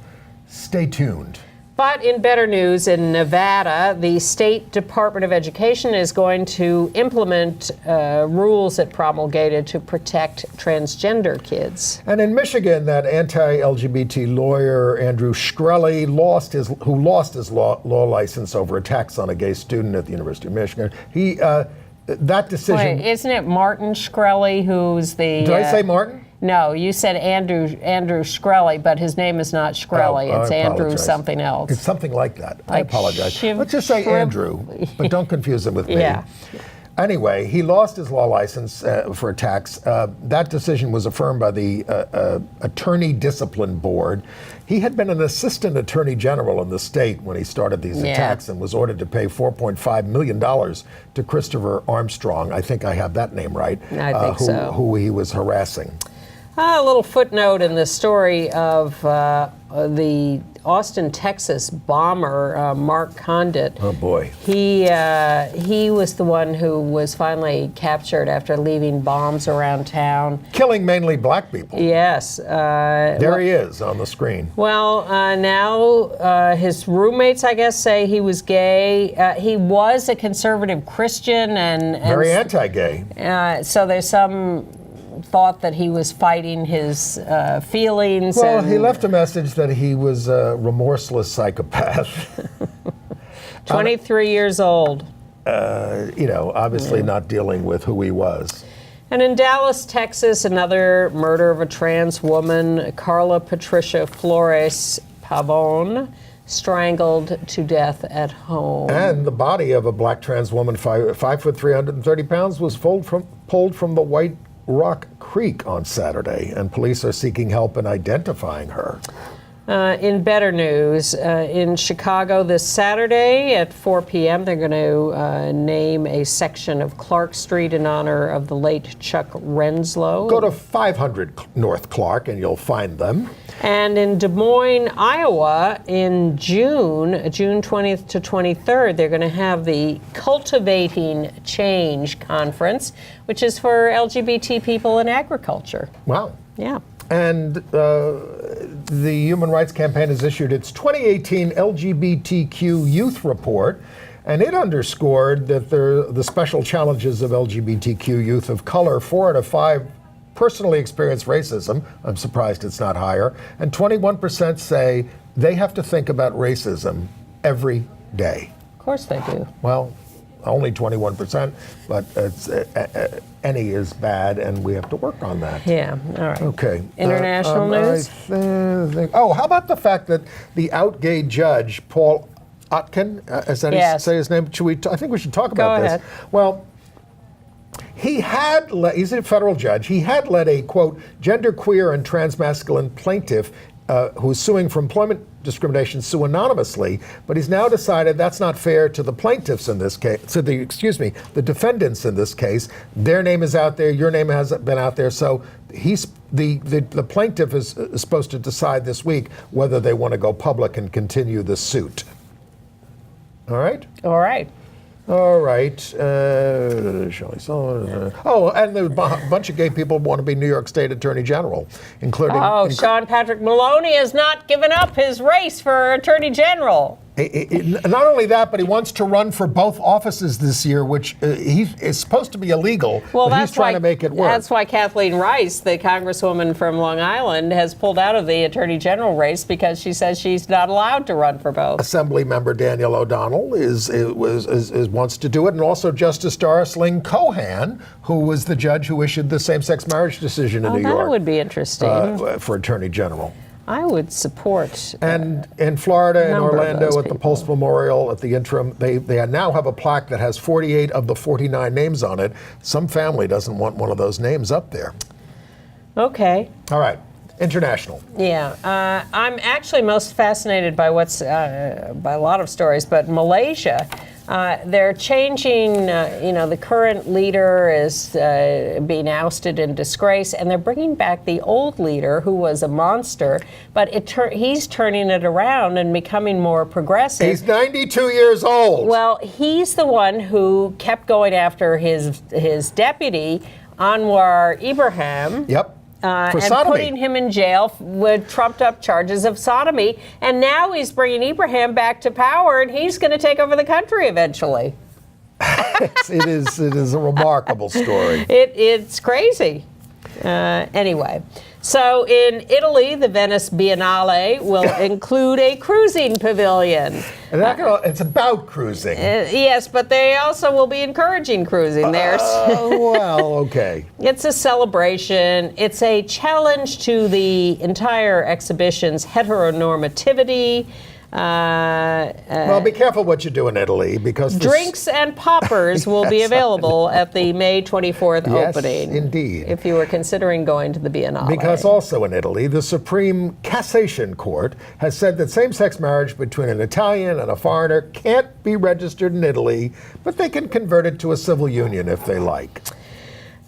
[SPEAKER 2] Stay tuned.
[SPEAKER 3] But in better news, in Nevada, the State Department of Education is going to implement rules it promulgated to protect transgender kids.
[SPEAKER 2] And in Michigan, that anti-LGBT lawyer, Andrew Shkreli, who lost his law license over attacks on a gay student at the University of Michigan, that decision...
[SPEAKER 3] Wait, isn't it Martin Shkreli who's the...
[SPEAKER 2] Did I say Martin?
[SPEAKER 3] No, you said Andrew Shkreli, but his name is not Shkreli. It's Andrew something else.
[SPEAKER 2] It's something like that. I
[SPEAKER 3] Like
[SPEAKER 2] apologize. Let's just say Andrew, but don't confuse him with me.
[SPEAKER 3] Yeah.
[SPEAKER 2] Anyway, he lost his law license for attacks. That decision was affirmed by the Attorney Discipline Board. He had been an assistant attorney general in the state when he started these attacks and was ordered to pay $4.5 million to Christopher Armstrong. I think I have that name right.
[SPEAKER 3] I think so.
[SPEAKER 2] Who he was harassing.
[SPEAKER 3] A little footnote in the story of the Austin, Texas bomber, Mark Condit.
[SPEAKER 2] Oh, boy.
[SPEAKER 3] He was the one who was finally captured after leaving bombs around town.
[SPEAKER 2] Killing mainly black people.
[SPEAKER 3] Yes.
[SPEAKER 2] There he is on the screen.
[SPEAKER 3] Well, now his roommates, I guess, say he was gay. He was a conservative Christian and
[SPEAKER 2] very anti-gay.
[SPEAKER 3] So there's some thought that he was fighting his feelings.
[SPEAKER 2] Well, he left a message that he was a remorseless psychopath.
[SPEAKER 3] 23 years old.
[SPEAKER 2] Obviously not dealing with who he was.
[SPEAKER 3] And in Dallas, Texas, another murder of a trans woman, Carla Patricia Flores Pavon, strangled to death at home.
[SPEAKER 2] And the body of a black trans woman, 5 foot 330 pounds, was pulled from the White Rock Creek on Saturday, and police are seeking help in identifying her.
[SPEAKER 3] In better news, in Chicago this Saturday at 4 p.m., they're going to name a section of Clark Street in honor of the late Chuck Renslow.
[SPEAKER 2] Go to 500 North Clark and you'll find them.
[SPEAKER 3] And in Des Moines, Iowa, in June 20th to 23rd, they're going to have the Cultivating Change Conference, which is for LGBT people in agriculture.
[SPEAKER 2] Wow.
[SPEAKER 3] Yeah.
[SPEAKER 2] And the Human Rights Campaign has issued its 2018 LGBTQ Youth Report, and it underscored that the special challenges of LGBTQ youth of color. 4 out of 5 personally experienced racism. I'm surprised it's not higher. And 21% say they have to think about racism every day.
[SPEAKER 3] Of course they do.
[SPEAKER 2] Well, only 21%, but it's, any is bad, and we have to work on that.
[SPEAKER 3] Yeah, all right.
[SPEAKER 2] Okay.
[SPEAKER 3] International news?
[SPEAKER 2] How about the fact that the out gay judge, Paul Otkin, is that
[SPEAKER 3] Yes.
[SPEAKER 2] say his name? I think we should talk about
[SPEAKER 3] Go
[SPEAKER 2] this.
[SPEAKER 3] ahead.
[SPEAKER 2] Well, he's a federal judge. He had let a, quote, genderqueer and transmasculine plaintiff who's suing for employment discrimination sue anonymously, but he's now decided that's not fair to the plaintiffs in this case, the defendants in this case. Their name is out there, your name hasn't been out there, so the plaintiff is supposed to decide this week whether they want to go public and continue the suit. All right?
[SPEAKER 3] All right.
[SPEAKER 2] All right. Shelley Sullivan. Oh, and a bunch of gay people want to be New York State Attorney General, including...
[SPEAKER 3] Oh, Sean Patrick Maloney has not given up his race for Attorney General.
[SPEAKER 2] Not only that, but he wants to run for both offices this year, which he is supposed to be illegal,
[SPEAKER 3] Well,
[SPEAKER 2] but he's trying to make it work.
[SPEAKER 3] That's why Kathleen Rice, the congresswoman from Long Island, has pulled out of the Attorney General race because she says she's not allowed to run for both.
[SPEAKER 2] Assembly member Daniel O'Donnell wants to do it, and also Justice Doris Lynn Cohan, who was the judge who issued the same-sex marriage decision in New York.
[SPEAKER 3] That would be interesting.
[SPEAKER 2] For Attorney General.
[SPEAKER 3] I would support.
[SPEAKER 2] And in Florida and Orlando at the
[SPEAKER 3] people.
[SPEAKER 2] Post Memorial at the interim, they now have a plaque that has 48 of the 49 names on it. Some family doesn't want one of those names up there.
[SPEAKER 3] Okay.
[SPEAKER 2] All right. International.
[SPEAKER 3] Yeah, I'm actually most fascinated by by a lot of stories, but Malaysia, they're changing, the current leader is being ousted in disgrace, and they're bringing back the old leader who was a monster, but he's turning it around and becoming more progressive.
[SPEAKER 2] He's 92 years old.
[SPEAKER 3] Well, he's the one who kept going after his deputy, Anwar Ibrahim.
[SPEAKER 2] Yep. For
[SPEAKER 3] and
[SPEAKER 2] sodomy.
[SPEAKER 3] putting him in jail with trumped-up charges of sodomy. And now he's bringing Ibrahim back to power, and he's going to take over the country eventually.
[SPEAKER 2] It is a remarkable story.
[SPEAKER 3] It's crazy. Anyway, so in Italy, the Venice Biennale will include a cruising pavilion.
[SPEAKER 2] It's about cruising.
[SPEAKER 3] Yes, but they also will be encouraging cruising there.
[SPEAKER 2] Well, okay.
[SPEAKER 3] It's a celebration. It's a challenge to the entire exhibition's heteronormativity.
[SPEAKER 2] Well, be careful what you do in Italy, because
[SPEAKER 3] Drinks and poppers will be available at the May 24th
[SPEAKER 2] Yes,
[SPEAKER 3] opening.
[SPEAKER 2] indeed.
[SPEAKER 3] If you were considering going to the Biennale.
[SPEAKER 2] Because also in Italy, the Supreme Cassation Court has said that same-sex marriage between an Italian and a foreigner can't be registered in Italy, but they can convert it to a civil union if they like.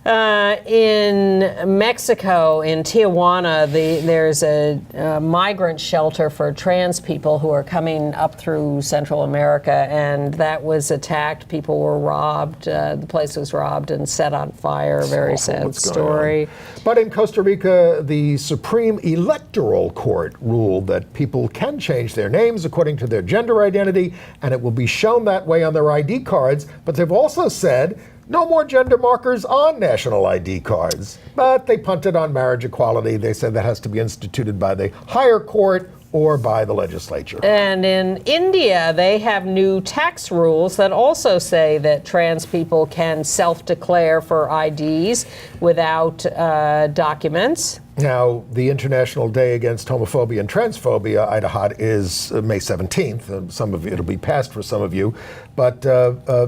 [SPEAKER 3] In Mexico, in Tijuana, there's a migrant shelter for trans people who are coming up through Central America, and that was attacked. People were robbed. The place was robbed and set on fire. Very sad story.
[SPEAKER 2] But in Costa Rica, the Supreme Electoral Court ruled that people can change their names according to their gender identity, and it will be shown that way on their ID cards. But they've also said no more gender markers on national ID cards. But they punted on marriage equality. They said that has to be instituted by the higher court or by the legislature.
[SPEAKER 3] And in India, they have new tax rules that also say that trans people can self-declare for IDs without documents.
[SPEAKER 2] Now, the International Day Against Homophobia and Transphobia, Idahat, is May 17th. Some of it'll be past for some of you. But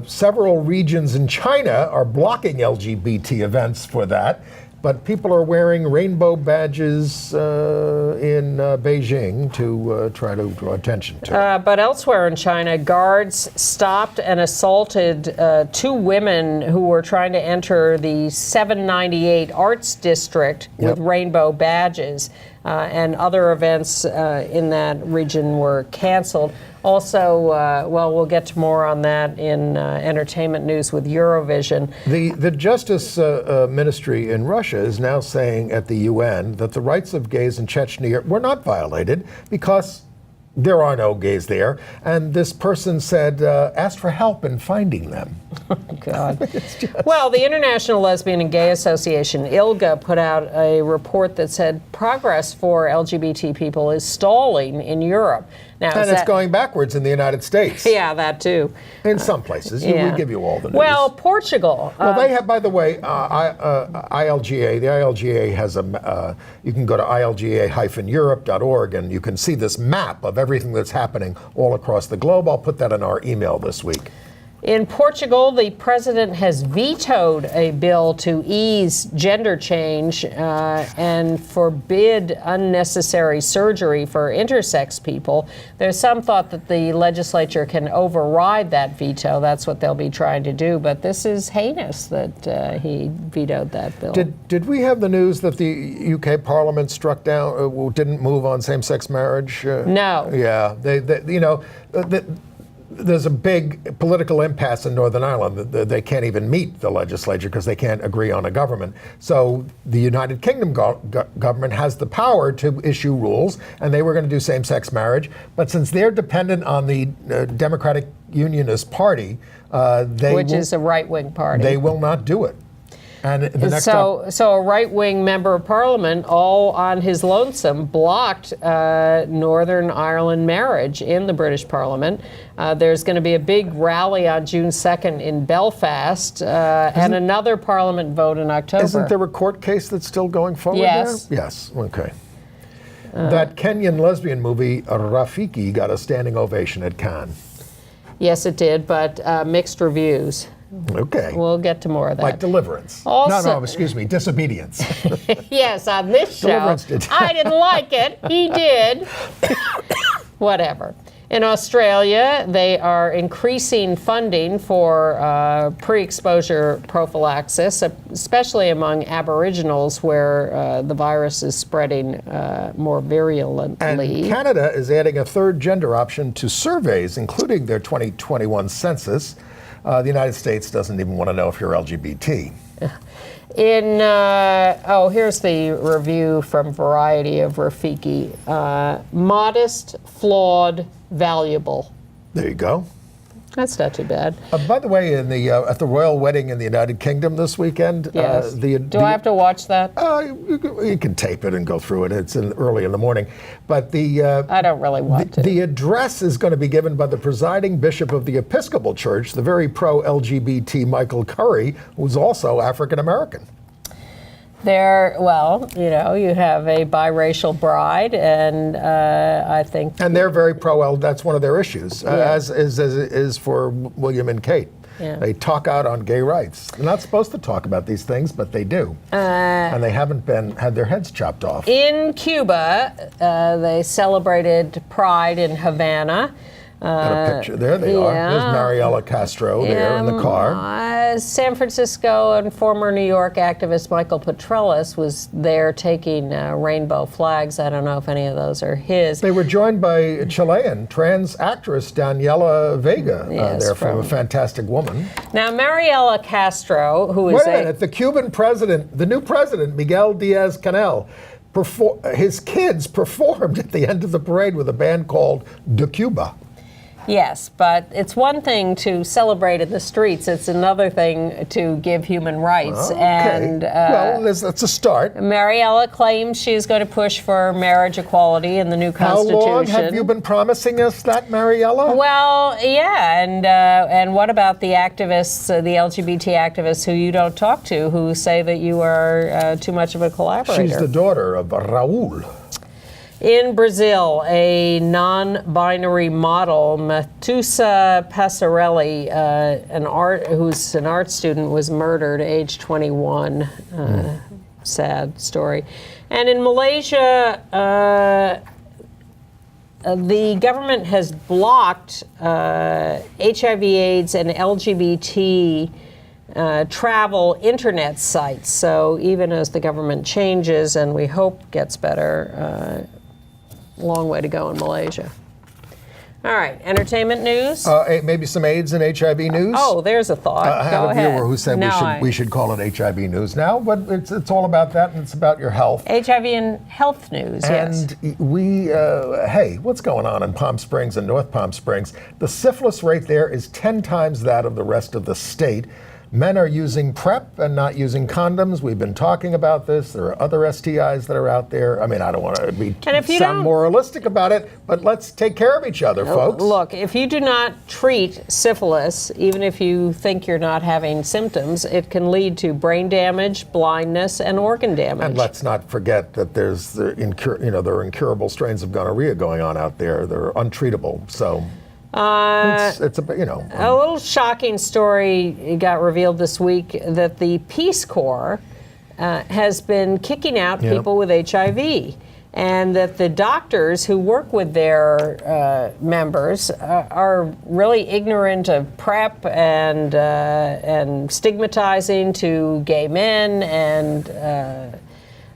[SPEAKER 2] several regions in China are blocking LGBT events for that. But people are wearing rainbow badges in Beijing to try to draw attention to it.
[SPEAKER 3] But elsewhere in China, guards stopped and assaulted two women who were trying to enter the 798 Arts District with rainbow badges. And other events in that region were canceled. Also, we'll get to more on that in entertainment news with Eurovision.
[SPEAKER 2] The Justice Ministry in Russia is now saying at the UN that the rights of gays in Chechnya were not violated because there are no gays there. And this person said, asked for help in finding them.
[SPEAKER 3] Oh, God. Well, the International Lesbian and Gay Association, ILGA, put out a report that said progress for LGBT people is stalling in Europe. Now,
[SPEAKER 2] and it's going backwards in the United States.
[SPEAKER 3] Yeah, that too.
[SPEAKER 2] In some places. We give you all the news.
[SPEAKER 3] Well, Portugal.
[SPEAKER 2] Well, they have, by the way, ILGA. The ILGA has you can go to ilga-europe.org and you can see this map of everything that's happening all across the globe. I'll put that in our email this week.
[SPEAKER 3] In Portugal, the president has vetoed a bill to ease gender change and forbid unnecessary surgery for intersex people. There's some thought that the legislature can override that veto. That's what they'll be trying to do. But this is heinous that he vetoed that bill.
[SPEAKER 2] Did we have the news that the UK Parliament struck down, didn't move on same-sex marriage?
[SPEAKER 3] No.
[SPEAKER 2] Yeah, there's a big political impasse in Northern Ireland. They can't even meet the legislature because they can't agree on a government. So the United Kingdom government has the power to issue rules, and they were going to do same-sex marriage. But since they're dependent on the Democratic Unionist Party,
[SPEAKER 3] which is a right-wing party,
[SPEAKER 2] they will not do it. And the next
[SPEAKER 3] so a right-wing member of parliament, all on his lonesome, blocked Northern Ireland marriage in the British Parliament. There's going to be a big rally on June 2nd in Belfast, and another parliament vote in October.
[SPEAKER 2] Isn't there a court case that's still going forward
[SPEAKER 3] Yes.
[SPEAKER 2] there? Yes. Okay. That Kenyan lesbian movie, Rafiki, got a standing ovation at Cannes.
[SPEAKER 3] Yes, it did, but mixed reviews.
[SPEAKER 2] Okay.
[SPEAKER 3] We'll get to more of that.
[SPEAKER 2] Like Deliverance.
[SPEAKER 3] Also-
[SPEAKER 2] Excuse me, Disobedience.
[SPEAKER 3] Yes, on this show.
[SPEAKER 2] Deliverance did.
[SPEAKER 3] I didn't like it. He did. Whatever. In Australia, they are increasing funding for pre-exposure prophylaxis, especially among Aboriginals where the virus is spreading more virulently.
[SPEAKER 2] And Canada is adding a third gender option to surveys, including their 2021 census. The United States doesn't even want to know if you're LGBT.
[SPEAKER 3] Here's the review from Variety of Rafiki. Modest, flawed, valuable.
[SPEAKER 2] There you go.
[SPEAKER 3] That's not too bad.
[SPEAKER 2] By the way, in the at the royal wedding in the United Kingdom this weekend,
[SPEAKER 3] Yes. Do I have to watch that?
[SPEAKER 2] You can tape it and go through it. It's early in the morning, but
[SPEAKER 3] I don't really want to.
[SPEAKER 2] The address is going to be given by the presiding bishop of the Episcopal Church, the very pro-LGBT Michael Curry, who's also African American.
[SPEAKER 3] You have a biracial bride, and I think...
[SPEAKER 2] And they're very pro-L, that's one of their issues, as is for William and Kate.
[SPEAKER 3] Yeah.
[SPEAKER 2] They talk out on gay rights. They're not supposed to talk about these things, but they do. And they haven't had their heads chopped off.
[SPEAKER 3] In Cuba, they celebrated Pride in Havana.
[SPEAKER 2] Got a picture. There they are. There's Mariela Castro there in the car.
[SPEAKER 3] San Francisco and former New York activist Michael Petrelis was there taking rainbow flags. I don't know if any of those are his.
[SPEAKER 2] They were joined by Chilean trans actress Daniela Vega there from A Fantastic Woman.
[SPEAKER 3] Now, Mariela Castro, who is
[SPEAKER 2] Wait a minute. The Cuban president, the new president, Miguel Diaz-Canel, his kids performed at the end of the parade with a band called De Cuba.
[SPEAKER 3] Yes, but it's one thing to celebrate in the streets. It's another thing to give human rights.
[SPEAKER 2] Okay.
[SPEAKER 3] And
[SPEAKER 2] that's a start.
[SPEAKER 3] Mariela claims she's going to push for marriage equality in the new constitution.
[SPEAKER 2] How long have you been promising us that, Mariela?
[SPEAKER 3] Well, yeah, and what about the activists, the LGBT activists who you don't talk to, who say that you are too much of a collaborator?
[SPEAKER 2] She's the daughter of Raul.
[SPEAKER 3] In Brazil, a non-binary model, Matusa Passarelli, who's an art student, was murdered at age 21. Sad story. And in Malaysia, the government has blocked HIV/AIDS and LGBT travel internet sites. So even as the government changes and we hope gets better, long way to go in Malaysia. All right, entertainment news.
[SPEAKER 2] Maybe some AIDS and HIV news.
[SPEAKER 3] Oh, there's a thought.
[SPEAKER 2] I have
[SPEAKER 3] Go
[SPEAKER 2] a
[SPEAKER 3] ahead.
[SPEAKER 2] viewer who said we should call it HIV news now, but it's all about that, and it's about your health.
[SPEAKER 3] HIV and health news.
[SPEAKER 2] And we, what's going on in Palm Springs and North Palm Springs? The syphilis rate there is 10 times that of the rest of the state. Men are using PrEP and not using condoms. We've been talking about this. There are other STIs that are out there. I mean, I don't want to sound moralistic about it, but let's take care of each other, folks.
[SPEAKER 3] Look, if you do not treat syphilis, even if you think you're not having symptoms, it can lead to brain damage, blindness, and organ damage.
[SPEAKER 2] And let's not forget that there are incurable strains of gonorrhea going on out there. They're untreatable. So. It's a little shocking story got revealed this week that the Peace Corps has been kicking out people with HIV, and that the doctors who work with their members are really ignorant of PrEP and stigmatizing to gay men and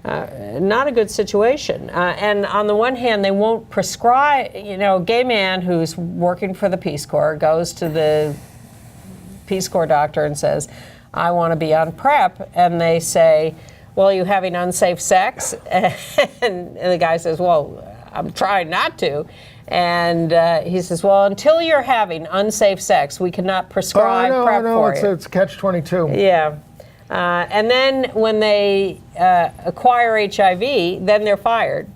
[SPEAKER 3] Not a good situation. And on the one hand, they won't prescribe, a gay man who's working for the Peace Corps goes to the Peace Corps doctor and says, I want to be on PrEP. And they say, well, are you having unsafe sex? And the guy says, well, I'm trying not to. And he says, well, until you're having unsafe sex, we cannot prescribe PrEP for you.
[SPEAKER 2] It's catch-22.
[SPEAKER 3] Yeah. And then when they acquire HIV, then they're fired.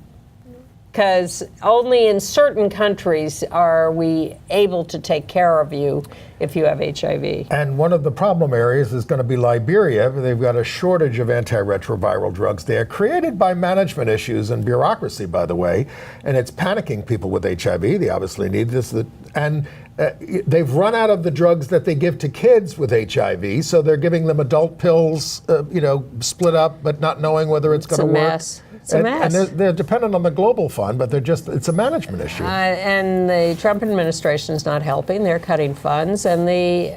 [SPEAKER 3] Because only in certain countries are we able to take care of you if you have HIV.
[SPEAKER 2] And one of the problem areas is going to be Liberia. They've got a shortage of antiretroviral drugs there, created by management issues and bureaucracy, by the way. And it's panicking people with HIV. They obviously need this. And they've run out of the drugs that they give to kids with HIV, so they're giving them adult pills, split up, but not knowing whether it's going to work.
[SPEAKER 3] Mess. It's a mess.
[SPEAKER 2] And they're dependent on the global fund, but it's a management issue.
[SPEAKER 3] And the Trump administration is not helping. They're cutting funds, and the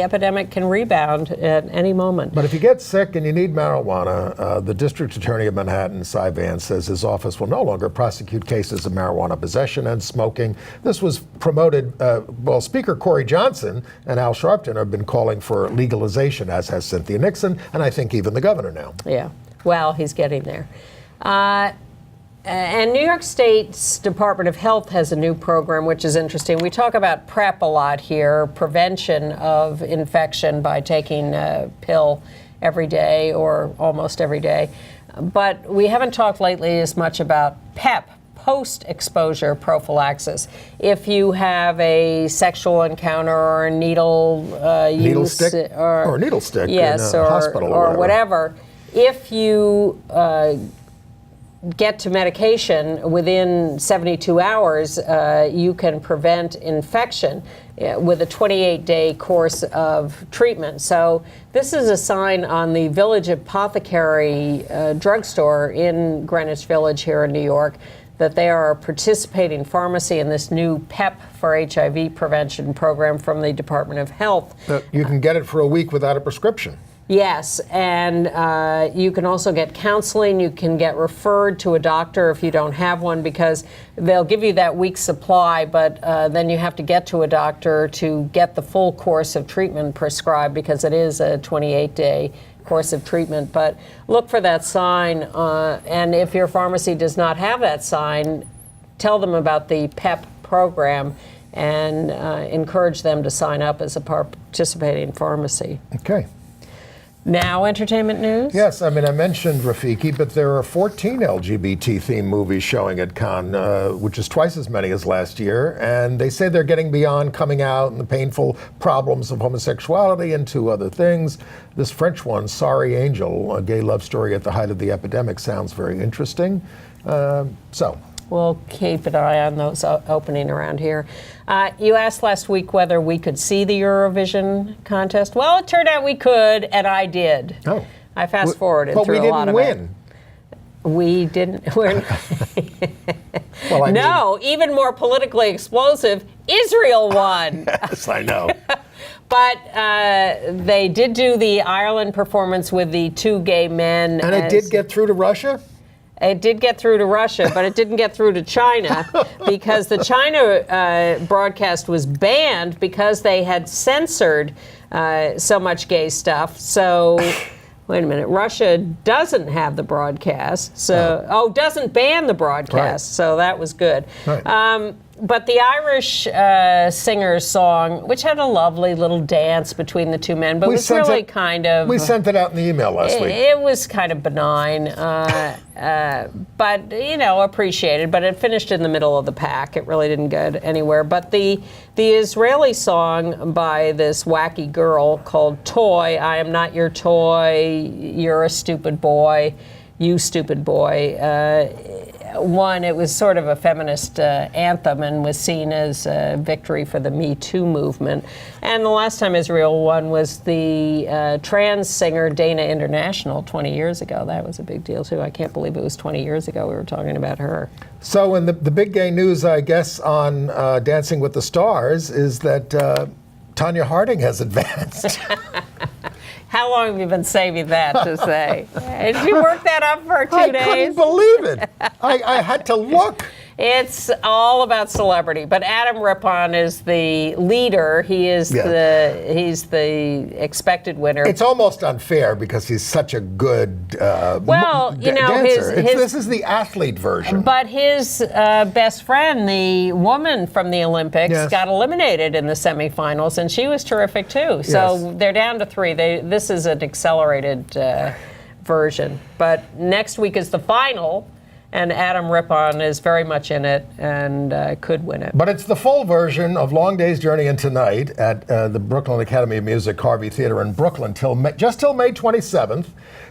[SPEAKER 3] epidemic can rebound at any moment.
[SPEAKER 2] But if you get sick and you need marijuana, the district attorney of Manhattan, Cy Vance, says his office will no longer prosecute cases of marijuana possession and smoking. This was promoted, Speaker Corey Johnson and Al Sharpton have been calling for legalization, as has Cynthia Nixon, and I think even the governor now.
[SPEAKER 3] Yeah, well, he's getting there. And New York State's Department of Health has a new program, which is interesting. We talk about PrEP a lot here, prevention of infection by taking a pill every day or almost every day. But we haven't talked lately as much about PEP, post-exposure prophylaxis. If you have a sexual encounter or a needle
[SPEAKER 2] stick in a hospital
[SPEAKER 3] or whatever, if you get to medication within 72 hours, you can prevent infection with a 28-day course of treatment. So this is a sign on the Village Apothecary drugstore in Greenwich Village here in New York that they are a participating pharmacy in this new PEP for HIV prevention program from the Department of Health.
[SPEAKER 2] You can get it for a week without a prescription.
[SPEAKER 3] Yes, and you can also get counseling. You can get referred to a doctor if you don't have one, because they'll give you that week's supply, but then you have to get to a doctor to get the full course of treatment prescribed, because it is a 28-day course of treatment. But look for that sign, and if your pharmacy does not have that sign, tell them about the PEP program and encourage them to sign up as a participating pharmacy.
[SPEAKER 2] Okay.
[SPEAKER 3] Now, entertainment news?
[SPEAKER 2] Yes, I mentioned Rafiki, but there are 14 LGBT-themed movies showing at Cannes, which is twice as many as last year, and they say they're getting beyond coming out and the painful problems of homosexuality into other things. This French one, Sorry Angel, a gay love story at the height of the epidemic, sounds very interesting. We'll
[SPEAKER 3] keep an eye on those opening around here. You asked last week whether we could see the Eurovision contest. Well, it turned out we could, and I did.
[SPEAKER 2] Oh.
[SPEAKER 3] I fast-forwarded through a lot of it.
[SPEAKER 2] But we
[SPEAKER 3] We
[SPEAKER 2] didn't win.
[SPEAKER 3] didn't win. No, even more politically explosive, Israel won.
[SPEAKER 2] Yes, I know.
[SPEAKER 3] But they did do the Ireland performance with the two gay men.
[SPEAKER 2] And it did get through to Russia?
[SPEAKER 3] It did get through to Russia, but it didn't get through to China because the China broadcast was banned because they had censored so much gay stuff. So, wait a minute, Russia doesn't have the broadcast, doesn't ban the broadcast, right. So that was good. Right. But the Irish singer's song, which had a lovely little dance between the two men, but was really kind of...
[SPEAKER 2] We sent it out in the email last week.
[SPEAKER 3] It was kind of benign, but, appreciated. But it finished in the middle of the pack. It really didn't get anywhere. But the Israeli song by this wacky girl called Toy, I Am Not Your Toy, You're a Stupid Boy, You Stupid Boy, won. It was sort of a feminist anthem and was seen as a victory for the Me Too movement. And the last time Israel won was the trans singer Dana International 20 years ago. That was a big deal, too. I can't believe it was 20 years ago we were talking about her.
[SPEAKER 2] So in the big gay news, I guess, on Dancing with the Stars is that Tonya Harding has advanced.
[SPEAKER 3] How long have you been saving that to say? Did you work that up for 2
[SPEAKER 2] I
[SPEAKER 3] days?
[SPEAKER 2] couldn't believe it. I had to look.
[SPEAKER 3] It's all about celebrity, but Adam Rippon is the leader. He is he's the expected winner.
[SPEAKER 2] It's almost unfair because he's such a good
[SPEAKER 3] dancer.
[SPEAKER 2] This is the athlete version.
[SPEAKER 3] But his best friend, the woman from the Olympics, got eliminated in the semifinals, and she was terrific too. So they're down to 3. This is an accelerated version. But next week is the final. And Adam Rippon is very much in it and could win it.
[SPEAKER 2] But it's the full version of Long Day's Journey into Night at the Brooklyn Academy of Music Harvey Theater in Brooklyn just till May 27th.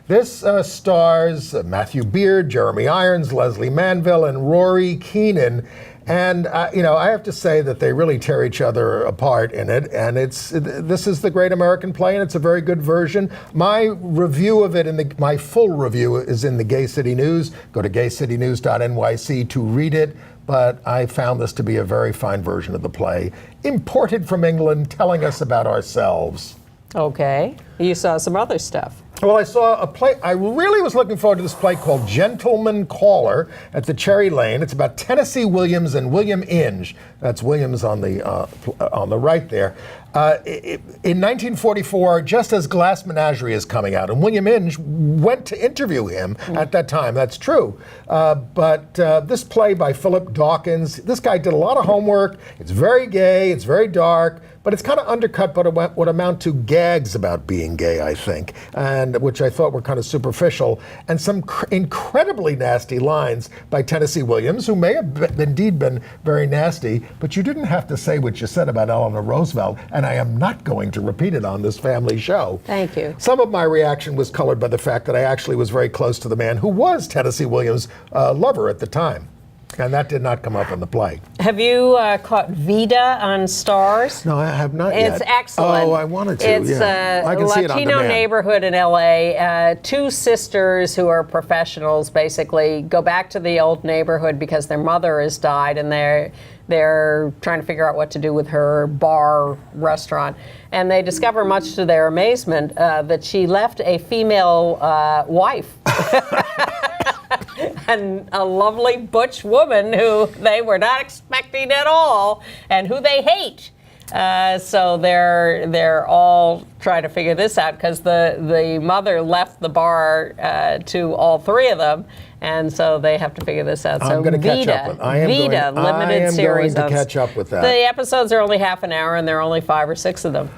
[SPEAKER 2] This stars Matthew Beard, Jeremy Irons, Leslie Manville, and Rory Keenan. And I have to say that they really tear each other apart in it. And this is the Great American Play, and it's a very good version. My review of it, my full review, is in the Gay City News. Go to gaycitynews.nyc to read it. But I found this to be a very fine version of the play, imported from England, telling us about ourselves.
[SPEAKER 3] Okay. You saw some other stuff.
[SPEAKER 2] Well, I saw a play. I really was looking forward to this play called Gentleman Caller at the Cherry Lane. It's about Tennessee Williams and William Inge. That's Williams on the right there. In 1944, just as Glass Menagerie is coming out, and William Inge went to interview him at that time. That's true. But this play by Philip Dawkins, this guy did a lot of homework. It's very gay. It's very dark. But it's kind of undercut by what amount to gags about being gay, I think, and which I thought were kind of superficial, and some incredibly nasty lines by Tennessee Williams, who may have indeed been very nasty, but you didn't have to say what you said about Eleanor Roosevelt, and I am not going to repeat it on this family show.
[SPEAKER 3] Thank you.
[SPEAKER 2] Some of my reaction was colored by the fact that I actually was very close to the man who was Tennessee Williams' lover at the time. And that did not come up in the play.
[SPEAKER 3] Have you caught Vida on Stars?
[SPEAKER 2] No, I have not yet.
[SPEAKER 3] It's excellent.
[SPEAKER 2] Oh, I wanted to.
[SPEAKER 3] It's
[SPEAKER 2] I can
[SPEAKER 3] a
[SPEAKER 2] see it on
[SPEAKER 3] Latino
[SPEAKER 2] demand.
[SPEAKER 3] neighborhood in LA. 2 sisters who are professionals basically go back to the old neighborhood because their mother has died, and they're trying to figure out what to do with her bar restaurant. And they discover, much to their amazement, that she left a female wife. And a lovely butch woman who they were not expecting at all, and who they hate. So they're all trying to figure this out because the mother left the bar to all 3 of them, and so they have to figure this out.
[SPEAKER 2] I'm going to catch up with. I am
[SPEAKER 3] limited series.
[SPEAKER 2] going to catch up with that.
[SPEAKER 3] The episodes are only half an hour, and there are only 5 or 6 of them.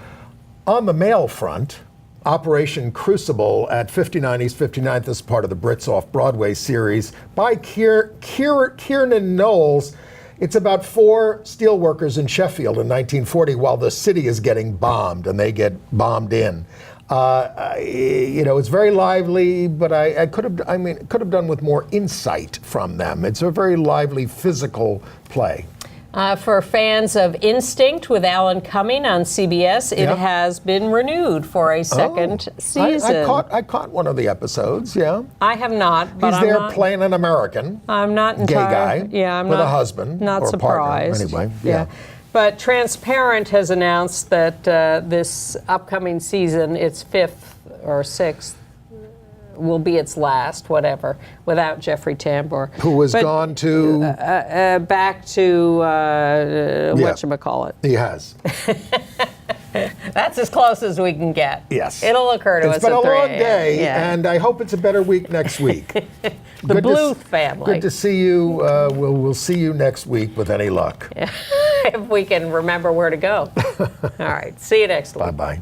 [SPEAKER 2] On the male front, Operation Crucible at 59 East 59th is part of the Brits Off-Broadway series by Kiernan Knowles. It's about 4 steelworkers in Sheffield in 1940 while the city is getting bombed, and they get bombed in. It's very lively, but I could have done with more insight from them. It's a very lively physical play.
[SPEAKER 3] For fans of Instinct with Alan Cumming on CBS, it has been renewed for a second season.
[SPEAKER 2] I caught one of the episodes, yeah.
[SPEAKER 3] I have not, but
[SPEAKER 2] He's there playing an American.
[SPEAKER 3] I'm not
[SPEAKER 2] gay
[SPEAKER 3] entirely.
[SPEAKER 2] guy.
[SPEAKER 3] Yeah, I'm
[SPEAKER 2] with
[SPEAKER 3] not,
[SPEAKER 2] a husband.
[SPEAKER 3] Not
[SPEAKER 2] or
[SPEAKER 3] surprised.
[SPEAKER 2] A partner, anyway. Yeah.
[SPEAKER 3] But Transparent has announced that this upcoming season, its 5th or 6th, will be its last, whatever, without Jeffrey Tambor.
[SPEAKER 2] Who was gone to?
[SPEAKER 3] Back to whatchamacallit.
[SPEAKER 2] He has.
[SPEAKER 3] That's as close as we can get.
[SPEAKER 2] Yes.
[SPEAKER 3] It'll occur to us at 3
[SPEAKER 2] It's been a long
[SPEAKER 3] a.m.
[SPEAKER 2] day, and I hope it's a better week next week.
[SPEAKER 3] The Bluth family.
[SPEAKER 2] Good to see you. We'll see you next week with any luck.
[SPEAKER 3] If we can remember where to go. All right. See you next week.
[SPEAKER 2] Bye-bye.